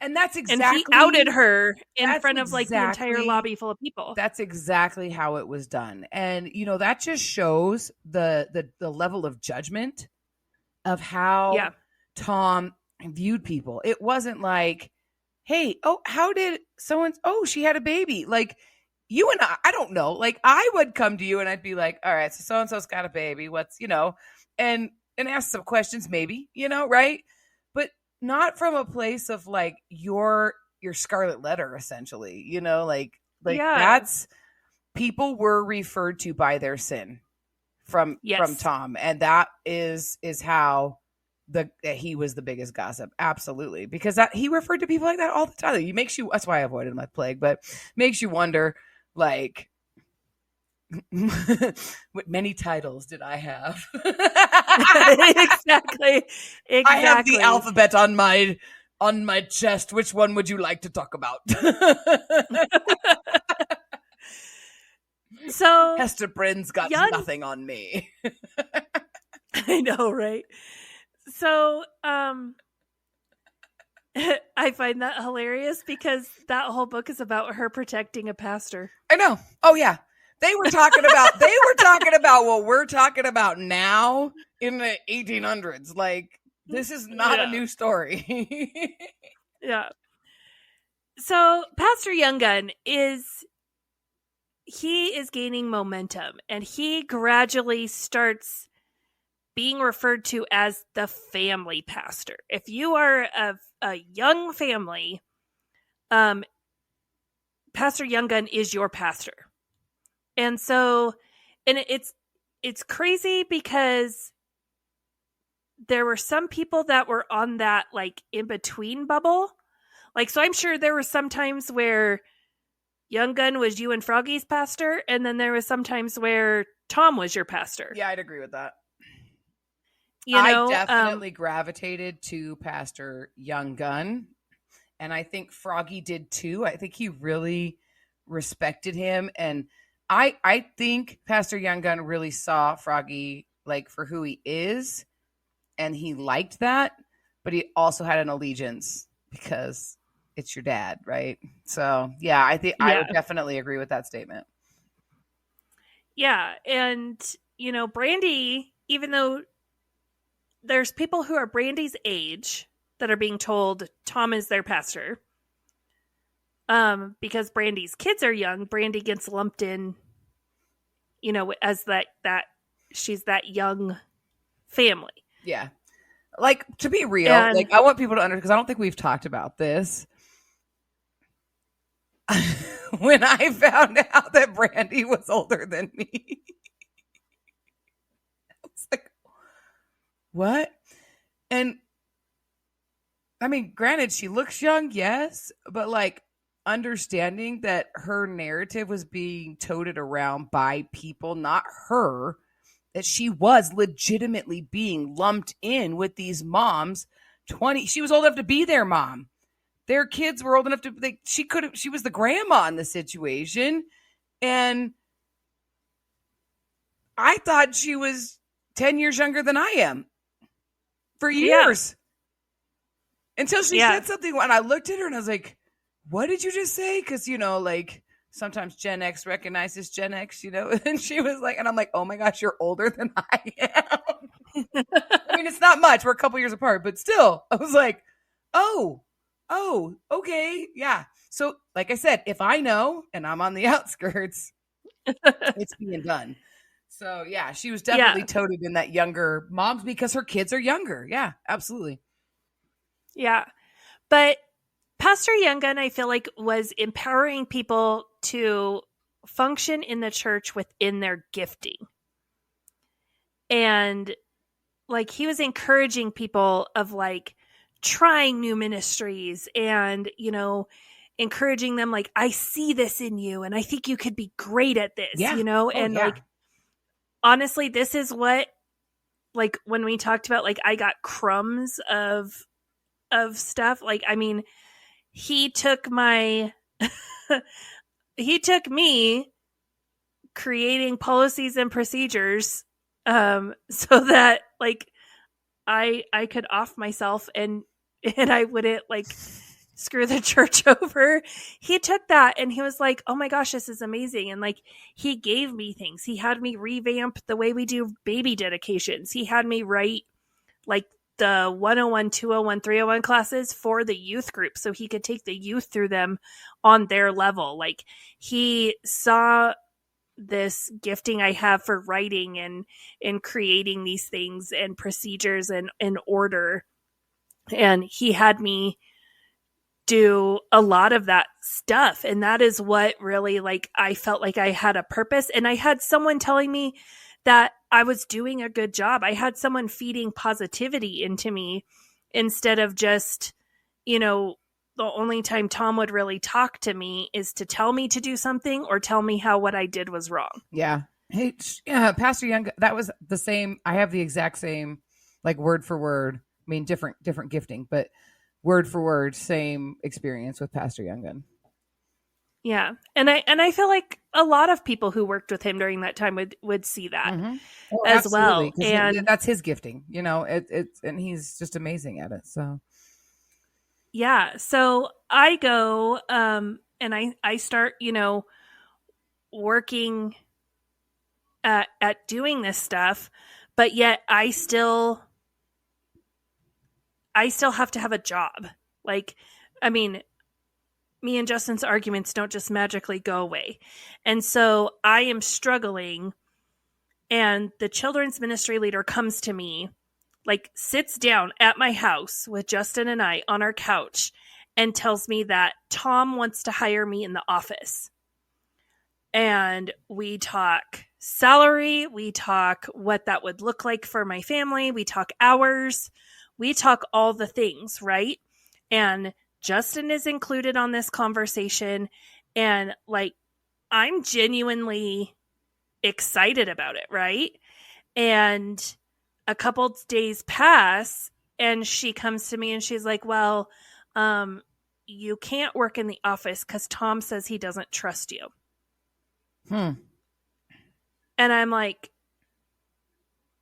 And that's exactly. And he outed her in front of like the entire lobby full of people. That's exactly how it was done. And, you know, that just shows the level of judgment of how Tom viewed people. It wasn't like, hey, how did she had a baby. Like, you and I don't know. Like, I would come to you and I'd be like, all right, so so-and-so's got a baby. What's, you know, and ask some questions maybe, you know, right? But not from a place of like your scarlet letter, essentially, you know, like that's, people were referred to by their sin from Tom. And that is how he was the biggest gossip. Absolutely. Because he referred to people like that all the time. That's why I avoided him like plague, but makes you wonder, like, what many titles did I have? Exactly. I have the alphabet on my chest. Which one would you like to talk about? So Hester Prynne's got nothing on me. I know, right? So, I find that hilarious because that whole book is about her protecting a pastor. I know. Oh yeah. They were talking about what we're talking about now in the 1800s. Like, this is not a new story. Yeah. So Pastor Young Gun is gaining momentum, and he gradually starts being referred to as the family pastor. If you are a young family, Pastor Young Gun is your pastor. And so, and it's crazy because there were some people that were on that like in between bubble. Like, so I'm sure there were some times where Young Gun was you and Froggy's pastor, and then there was some times where Tom was your pastor. Yeah, I'd agree with that. You know, I definitely gravitated to Pastor Young Gun, and I think Froggy did too. I think he really respected him, and I think Pastor Young Gun really saw Froggy like for who he is, and he liked that, but he also had an allegiance because it's your dad, right? So yeah, I think I would definitely agree with that statement. Yeah, and you know, Brandy, even though there's people who are Brandy's age that are being told Tom is their pastor, because Brandy's kids are young, Brandy gets lumped in, you know, as that she's that young family. Yeah. Like, to be real, like, I want people to understand, because I don't think we've talked about this. When I found out that Brandy was older than me, I was like, what? And I mean, granted, she looks young, yes, but like, understanding that her narrative was being toted around by people, not her, that she was legitimately being lumped in with these moms. She was old enough to be their mom. their kids were old enough to, she was the grandma in the situation. And I thought she was 10 years younger than I am for years. Until she said something, and I looked at her and I was like, what did you just say? Because, like sometimes Gen X recognizes Gen X, and she was like, and I'm like, oh my gosh, you're older than I am. I mean, it's not much. We're a couple years apart, but still, I was like, oh, okay. Yeah. So like I said, if I know and I'm on the outskirts, it's being done. So yeah, she was definitely toted in that younger moms because her kids are younger. Yeah, absolutely. Yeah. But Pastor Younggun, I feel like, was empowering people to function in the church within their gifting. And like he was encouraging people of like trying new ministries and, encouraging them like, I see this in you and I think you could be great at this, like, honestly, this is what, like when we talked about, like, I got crumbs of stuff. Like, I mean, he took me creating policies and procedures, so that like I could off myself and I wouldn't like screw the church over. He took that and he was like, oh my gosh, this is amazing. And like, he gave me things. He had me revamp the way we do baby dedications. He had me write like the 101, 201, 301 classes for the youth group so he could take the youth through them on their level. Like he saw this gifting I have for writing and creating these things and procedures and order. And he had me do a lot of that stuff. And that is what really, like, I felt like I had a purpose. And I had someone telling me that I was doing a good job. I had someone feeding positivity into me instead of just, the only time Tom would really talk to me is to tell me to do something or tell me how what I did was wrong. Yeah. Hey, Pastor Young, that was the same. I have the exact same, like word for word. I mean, different gifting, but word for word, same experience with Pastor Younggun. Yeah. And I feel like a lot of people who worked with him during that time would see that as well. And that's his gifting, and he's just amazing at it. So yeah. So I go, and I start, working at doing this stuff, but yet I still have to have a job. Like, I mean, me and Justin's arguments don't just magically go away. And so I am struggling, and the children's ministry leader comes to me, like sits down at my house with Justin and I on our couch and tells me that Tom wants to hire me in the office. And we talk salary, we talk what that would look like for my family, we talk hours, we talk all the things, right? And Justin is included on this conversation, and like, I'm genuinely excited about it, right? And a couple days pass, and she comes to me and she's like, well, you can't work in the office because Tom says he doesn't trust you. And I'm like,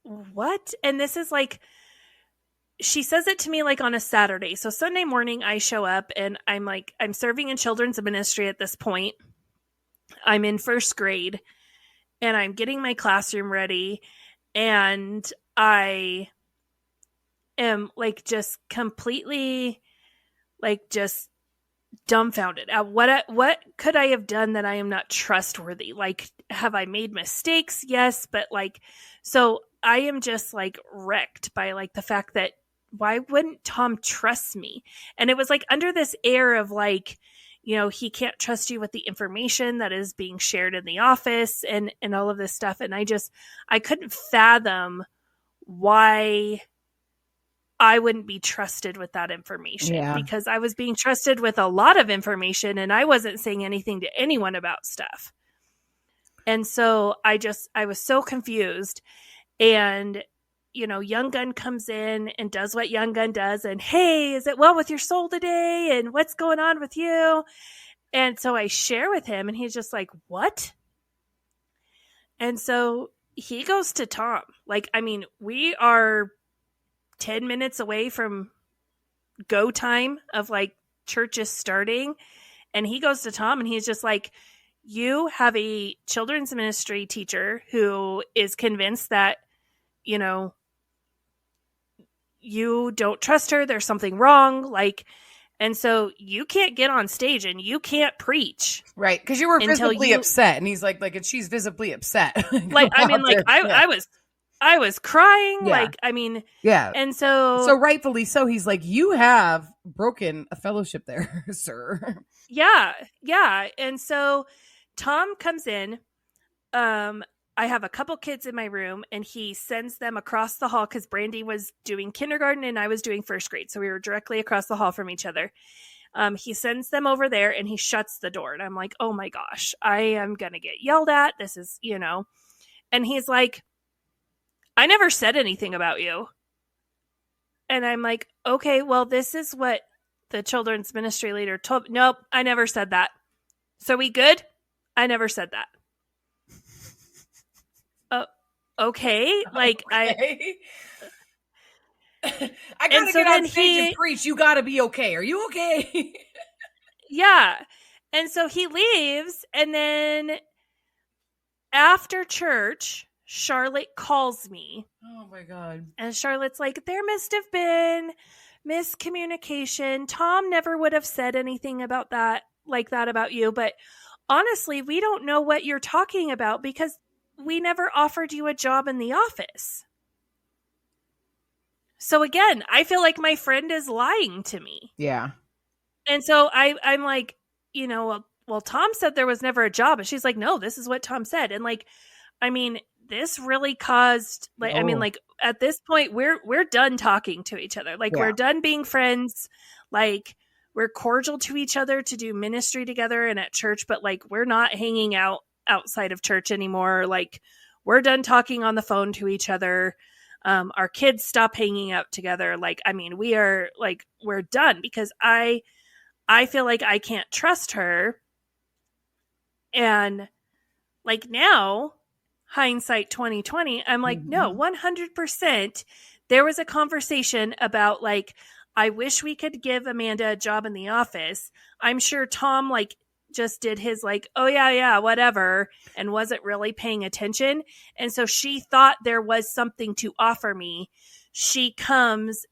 what? And this is like, she says it to me like on a Saturday. So Sunday morning I show up and I'm like, I'm serving in children's ministry at this point. I'm in first grade and I'm getting my classroom ready, and I am like just completely like just dumbfounded at what could I have done that I am not trustworthy? Like, have I made mistakes? Yes. But like, so I am just like wrecked by like the fact that why wouldn't Tom trust me? And it was like under this air of like, he can't trust you with the information that is being shared in the office and all of this stuff. And I couldn't fathom why I wouldn't be trusted with that information, because I was being trusted with a lot of information and I wasn't saying anything to anyone about stuff. And so I was so confused. And Young Gun comes in and does what Young Gun does. And, hey, is it well with your soul today? And what's going on with you? And so I share with him and he's just like, what? And so he goes to Tom. We are 10 minutes away from go time of churches starting. And he goes to Tom and he's just like, you have a children's ministry teacher who is convinced that, you don't trust her. There's something wrong. And so you can't get on stage and you can't preach. Right. Because you were visibly upset. And he's like, and she's visibly upset. I was crying. Yeah. Yeah. And so rightfully so, he's like, you have broken a fellowship there, sir. Yeah. Yeah. And so Tom comes in. I have a couple kids in my room and he sends them across the hall because Brandy was doing kindergarten and I was doing first grade. So we were directly across the hall from each other. He sends them over there and he shuts the door. And I'm like, oh my gosh, I am going to get yelled at. This is, and he's like, I never said anything about you. And I'm like, okay, well, this is what the children's ministry leader told. Nope, I never said that. So we good? I never said that. Okay. I gotta get on stage and preach. You gotta be okay. Are you okay? Yeah. And so he leaves. And then after church, Charlotte calls me. Oh my God. And Charlotte's like, there must have been miscommunication. Tom never would have said anything about that, about you. But honestly, we don't know what you're talking about because we never offered you a job in the office. So again, I feel like my friend is lying to me. Yeah. And so I'm like, well, Tom said there was never a job. And she's like, no, this is what Tom said. And this really caused, at this point, we're done talking to each other. We're done being friends. We're cordial to each other to do ministry together and at church, but we're not hanging out outside of church anymore. We're done talking on the phone to each other. Our kids stop hanging out together. We are we're done because I feel like I can't trust her. And now, hindsight 2020, I'm like, no, 100%. There was a conversation about I wish we could give Amanda a job in the office. I'm sure Tom just did his oh yeah, whatever, and wasn't really paying attention. And so she thought there was something to offer me. She comes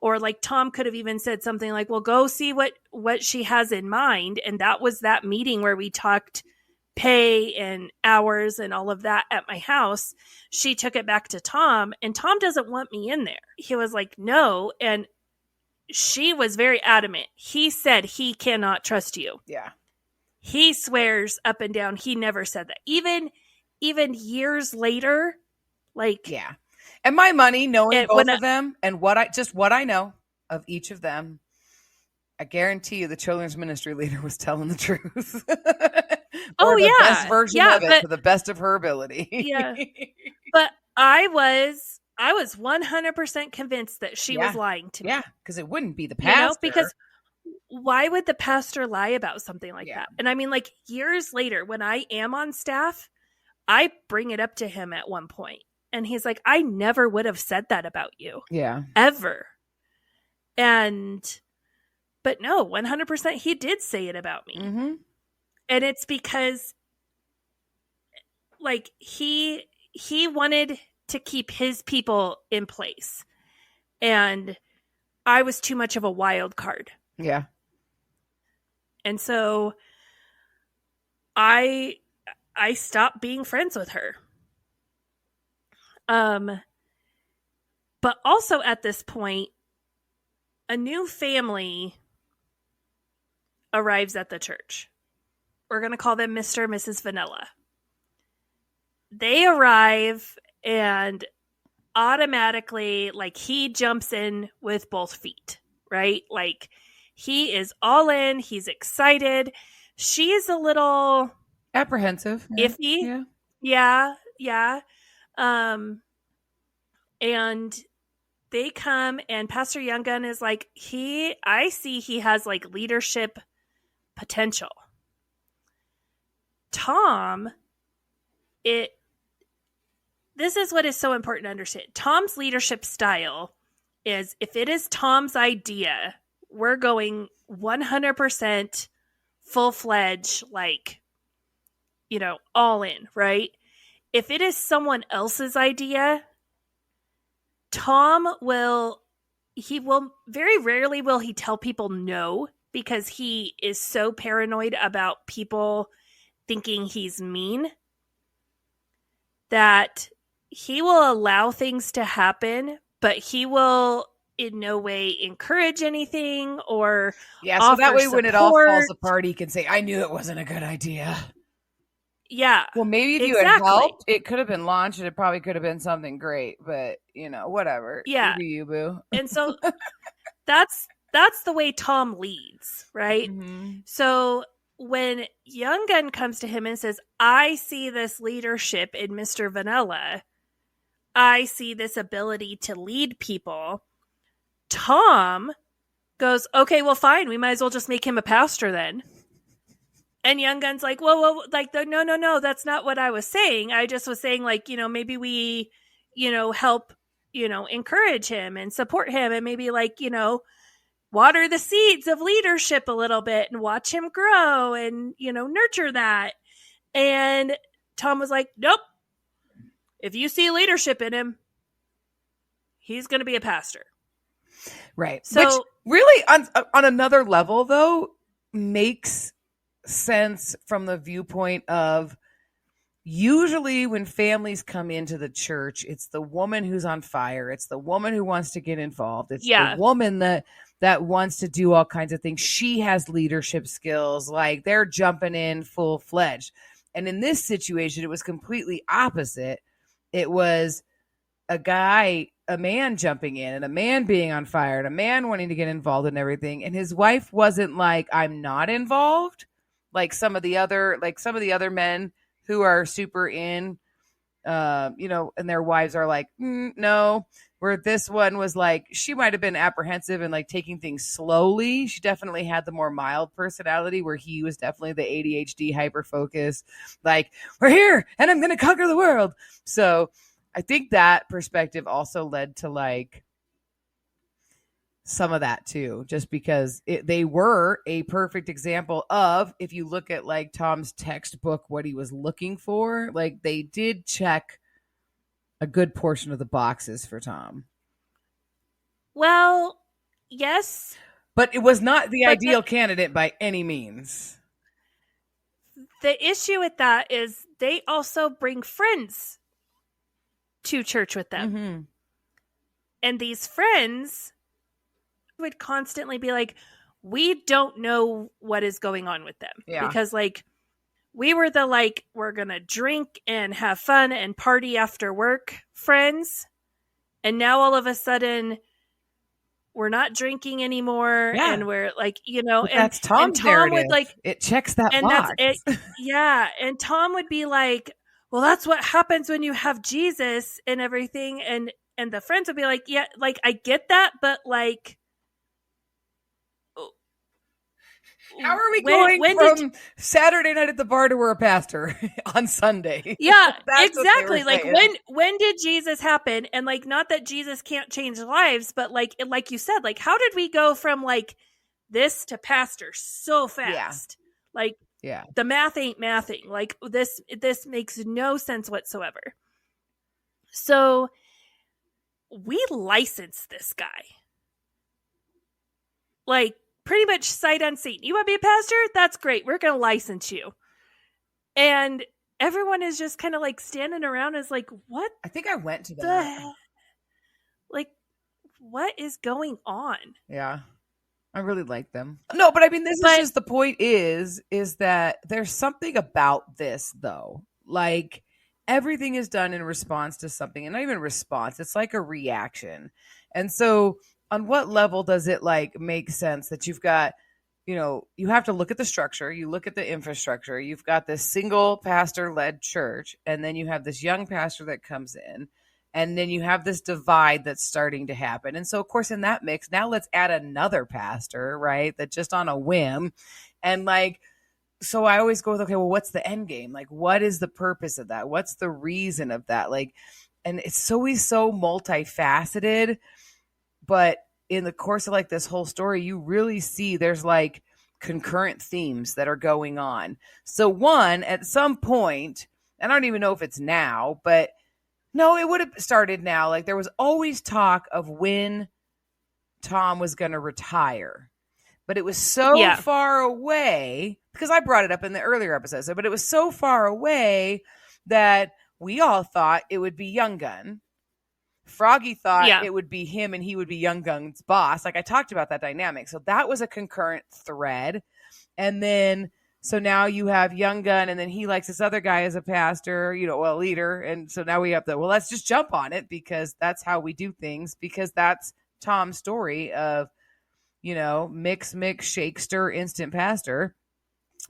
or Tom could have even said something well, go see what she has in mind. And that was that meeting where we talked pay and hours and all of that at my house. She took it back to Tom and Tom doesn't want me in there. He was like, no. And she was very adamant. He said he cannot trust you. Yeah. He swears up and down he never said that. Even years later, yeah. And my money, knowing both of them and what I know of each of them, I guarantee you the children's ministry leader was telling the truth. The best version of it to the best of her ability. Yeah. But I was 100% convinced that she was lying to me. Yeah, because it wouldn't be the pastor. Because why would the pastor lie about something like that? And years later, when I am on staff, I bring it up to him at one point. And he's like, I never would have said that about you. Yeah. Ever. But no, 100% he did say it about me. Mm-hmm. And it's because he wanted to keep his people in place. And I was too much of a wild card. Yeah. And so I stopped being friends with her. But also at this point, a new family arrives at the church. We're going to call them Mr. and Mrs. Vanilla. They arrive and automatically, he jumps in with both feet, right? He is all in. He's excited. She's a little apprehensive. Iffy. Yeah. Yeah. And they come, and Pastor Younggun is like, I see he has like leadership potential. Tom, this is what is so important to understand. Tom's leadership style is, if it is Tom's idea, we're going 100% full-fledged, like, all in, right? If it is someone else's idea, Tom will very rarely will he tell people no, because he is so paranoid about people thinking he's mean that he will allow things to happen, but he will in no way encourage anything or so that way support. When it all falls apart, he can say, I knew it wasn't a good idea. Yeah. Well, maybe if you had helped, it could have been launched and it probably could have been something great, but whatever. Yeah. You do you, boo. And so that's the way Tom leads, right? Mm-hmm. So when Younggun comes to him and says, I see this leadership in Mr. Vanilla, I see this ability to lead people, Tom goes, okay, well, fine. We might as well just make him a pastor then. And Younggun's like, well, like, no, that's not what I was saying. I just was saying, like, maybe we, help, encourage him and support him and maybe, like, water the seeds of leadership a little bit and watch him grow and, nurture that. And Tom was like, nope. If you see leadership in him, he's going to be a pastor. Right. So, which really on another level, though, makes sense from the viewpoint of, usually when families come into the church, it's the woman who's on fire. It's the woman who wants to get involved. It's the woman that wants to do all kinds of things. She has leadership skills. Like, they're jumping in full-fledged. And in this situation, it was completely opposite. It was a man jumping in and a man being on fire and a man wanting to get involved in everything. And his wife wasn't like, I'm not involved. Like some of the other men who are super in, and their wives are like, no, where this one was like, she might've been apprehensive and like taking things slowly. She definitely had the more mild personality, where he was definitely the ADHD hyper focus, like, we're here and I'm going to conquer the world. So I think that perspective also led to like some of that too, just because they were a perfect example of, if you look at like Tom's textbook, what he was looking for, like they did check a good portion of the boxes for Tom. Well, yes. But it was not the ideal candidate by any means. The issue with that is they also bring friends to church with them. Mm-hmm. And these friends would constantly be like, we don't know what is going on with them. Yeah. Because like, we were the like, we're going to drink and have fun and party after work friends. And now all of a sudden we're not drinking anymore. Yeah. And we're like, and that's Tom's and Tom narrative. would like, it checks that and box. That's it. Yeah. And Tom would be like, well, that's what happens when you have Jesus and everything. And the friends would be like, yeah, like I get that, but like, how are we going from Saturday night at the bar to we're a pastor on Sunday? Yeah, exactly. Like when did Jesus happen? And like, not that Jesus can't change lives, but like you said, like how did we go from like this to pastor so fast? Yeah. Like, yeah, the math ain't mathing. Like this makes no sense whatsoever. So we licensed this guy. Like, pretty much sight unseen. You want to be a pastor? That's great. We're going to license you. And everyone is just kind of like standing around as like, what? I think I went to that. Like, what is going on? Yeah. I really like them. No, but I mean, is just the point is that there's something about this though. Like, everything is done in response to something, and not even response. It's like a reaction. And so on what level does it like make sense that you've got, you have to look at the structure, you look at the infrastructure, you've got this single pastor led church, and then you have this young pastor that comes in, And then you have this divide that's starting to happen. And so, of course, in that mix, now let's add another pastor, right? That just on a whim. And like, so I always go with, okay, well, what's the end game? Like, what is the purpose of that? What's the reason of that? Like, and it's always so multifaceted. But in the course of like this whole story, you really see there's like concurrent themes that are going on. So one, at some point, and I don't even know if it's now, but no, it would have started now. Like there was always talk of when Tom was going to retire, but it was so far away because I brought it up in the earlier episode. But it was so far away that we all thought it would be Young Gun. Froggy thought it would be him and he would be Young Gun's boss. Like I talked about that dynamic. So that was a concurrent thread. And then so now you have Young Gun, and then he likes this other guy as a pastor, leader. And so now we have let's just jump on it because that's how we do things, because that's Tom's story of, mix, shake, stir, instant pastor.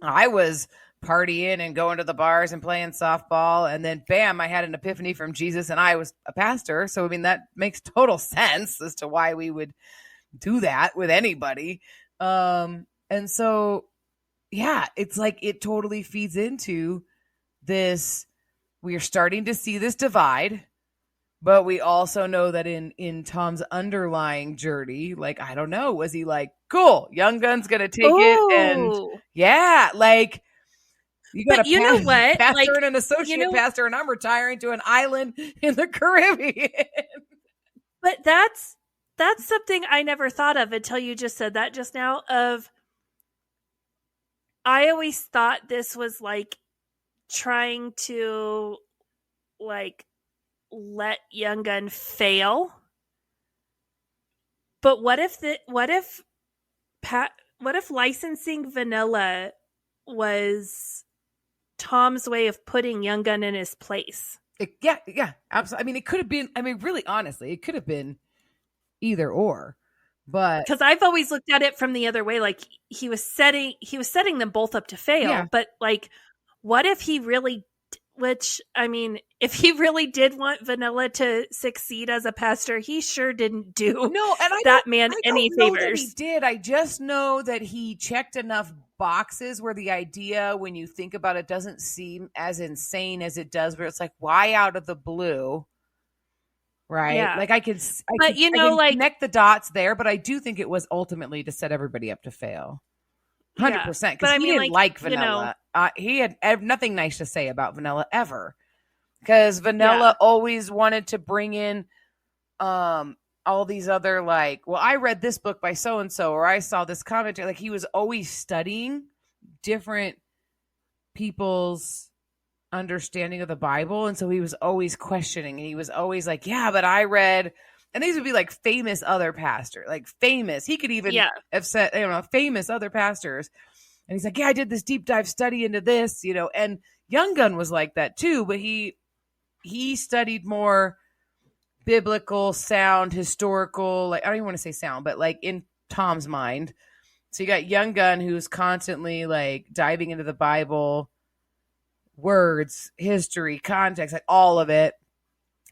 I was partying and going to the bars and playing softball. And then bam, I had an epiphany from Jesus and I was a pastor. So, I mean, that makes total sense as to why we would do that with anybody. And so, yeah, it's like it totally feeds into this. We are starting to see this divide, but we also know that in Tom's underlying journey, like, I don't know, was he like, cool, Young Gun's going to take it? And yeah, like, you got a pastor like, and an associate pastor, and I'm retiring to an island in the Caribbean. But that's something I never thought of until you just said that just now. I always thought this was like trying to like let Young Gun fail. But what if licensing Vanilla was Tom's way of putting Young Gun in his place? Yeah, absolutely. I mean, it could have been, really, honestly, it could have been either or. But because I've always looked at it from the other way, like he was setting them both up to fail. But like, what if he really, if he really did want Vanilla to succeed as a pastor, he sure didn't do any favors. He did. I just know that he checked enough boxes where the idea, when you think about it, doesn't seem as insane as it does. Where it's like, why out of the blue? Right. Yeah. Like I can connect the dots there, but I do think it was ultimately to set everybody up to fail. 100%. Because he didn't like Vanilla. He had nothing nice to say about Vanilla ever. Because Vanilla always wanted to bring in all these other I read this book by so-and-so, or I saw this commentary. Like he was always studying different people's understanding of the Bible, and so he was always questioning, and he was always like, yeah, but I read, and these would be like famous other pastor, like famous, he could even have said, famous other pastors, and he's like, yeah, I did this deep dive study into this, and Young Gun was like that too, but he studied more biblical, sound, historical, like I don't even want to say sound, but like in Tom's mind. So you got Young Gun who's constantly like diving into the Bible, words, history, context, like all of it,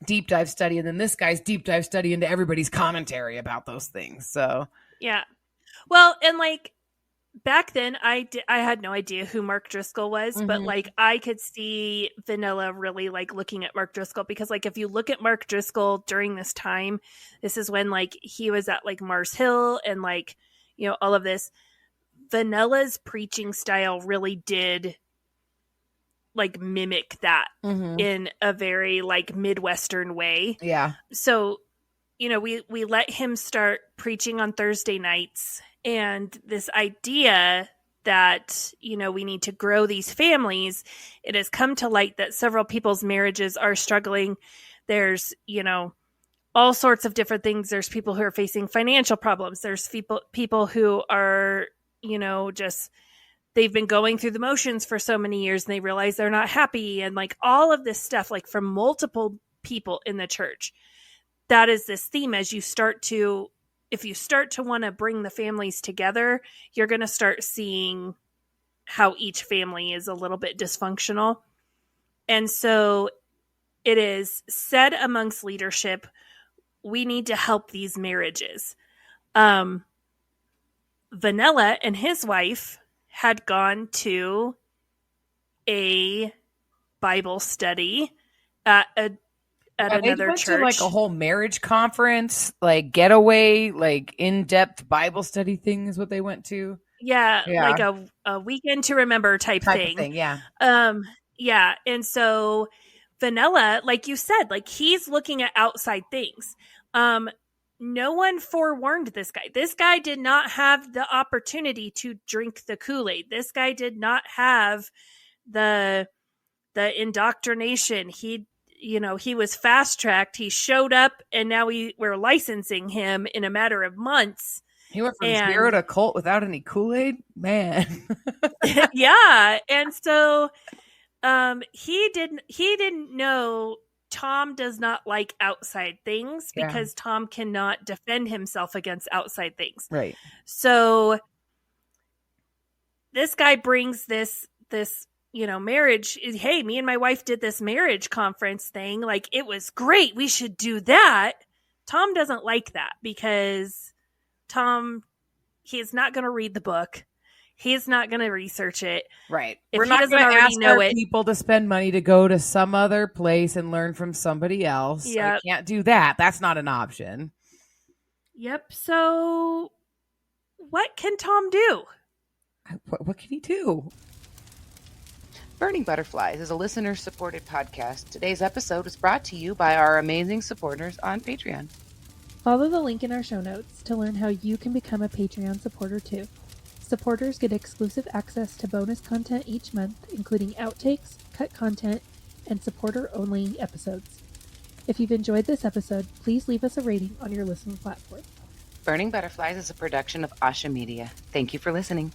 deep dive study. And then this guy's deep dive study into everybody's commentary about those things. So yeah, well, and like back then I had no idea who Mark Driscoll was, but like I could see Vanilla really like looking at Mark Driscoll, because like if you look at Mark Driscoll during this time, this is when like he was at like Mars Hill and like, all of this. Vanilla's preaching style really did like mimic that in a very like Midwestern way. Yeah. So, we let him start preaching on Thursday nights, and this idea that, we need to grow these families, it has come to light that several people's marriages are struggling. There's, all sorts of different things. There's people who are facing financial problems. There's people who are, just they've been going through the motions for so many years and they realize they're not happy, and like all of this stuff, like from multiple people in the church. That is this theme. If you start to want to bring the families together, you're going to start seeing how each family is a little bit dysfunctional. And so it is said amongst leadership, we need to help these marriages. Vanilla and his wife had gone to a Bible study at another went church. to like a whole marriage conference, like getaway, like in-depth Bible study thing is what they went to. Yeah, like a weekend to remember type Of thing. thing. Yeah. Yeah. And so Vanilla, like you said, like he's looking at outside things. No one forewarned this guy. This guy did not have the opportunity to drink the Kool-Aid. This guy did not have the indoctrination. He was fast-tracked. He showed up and now we're licensing him in a matter of months. He went from zero to cult without any Kool-Aid? Man. Yeah. And so he didn't know Tom does not like outside things because Tom cannot defend himself against outside things. Right. So this guy brings this marriage. Hey, me and my wife did this marriage conference thing. Like, it was great. We should do that. Tom doesn't like that because he's not going to read the book. He's not going to research it. Right. If We're he not doesn't going to already ask know our it, people to spend money to go to some other place and learn from somebody else. Yep. I can't do that. That's not an option. Yep. So what can Tom do? What can he do? Burning Butterflies is a listener-supported podcast. Today's episode was brought to you by our amazing supporters on Patreon. Follow the link in our show notes to learn how you can become a Patreon supporter too. Supporters get exclusive access to bonus content each month, including outtakes, cut content, and supporter-only episodes. If you've enjoyed this episode, please leave us a rating on your listening platform. Burning Butterflies is a production of Asha Media. Thank you for listening.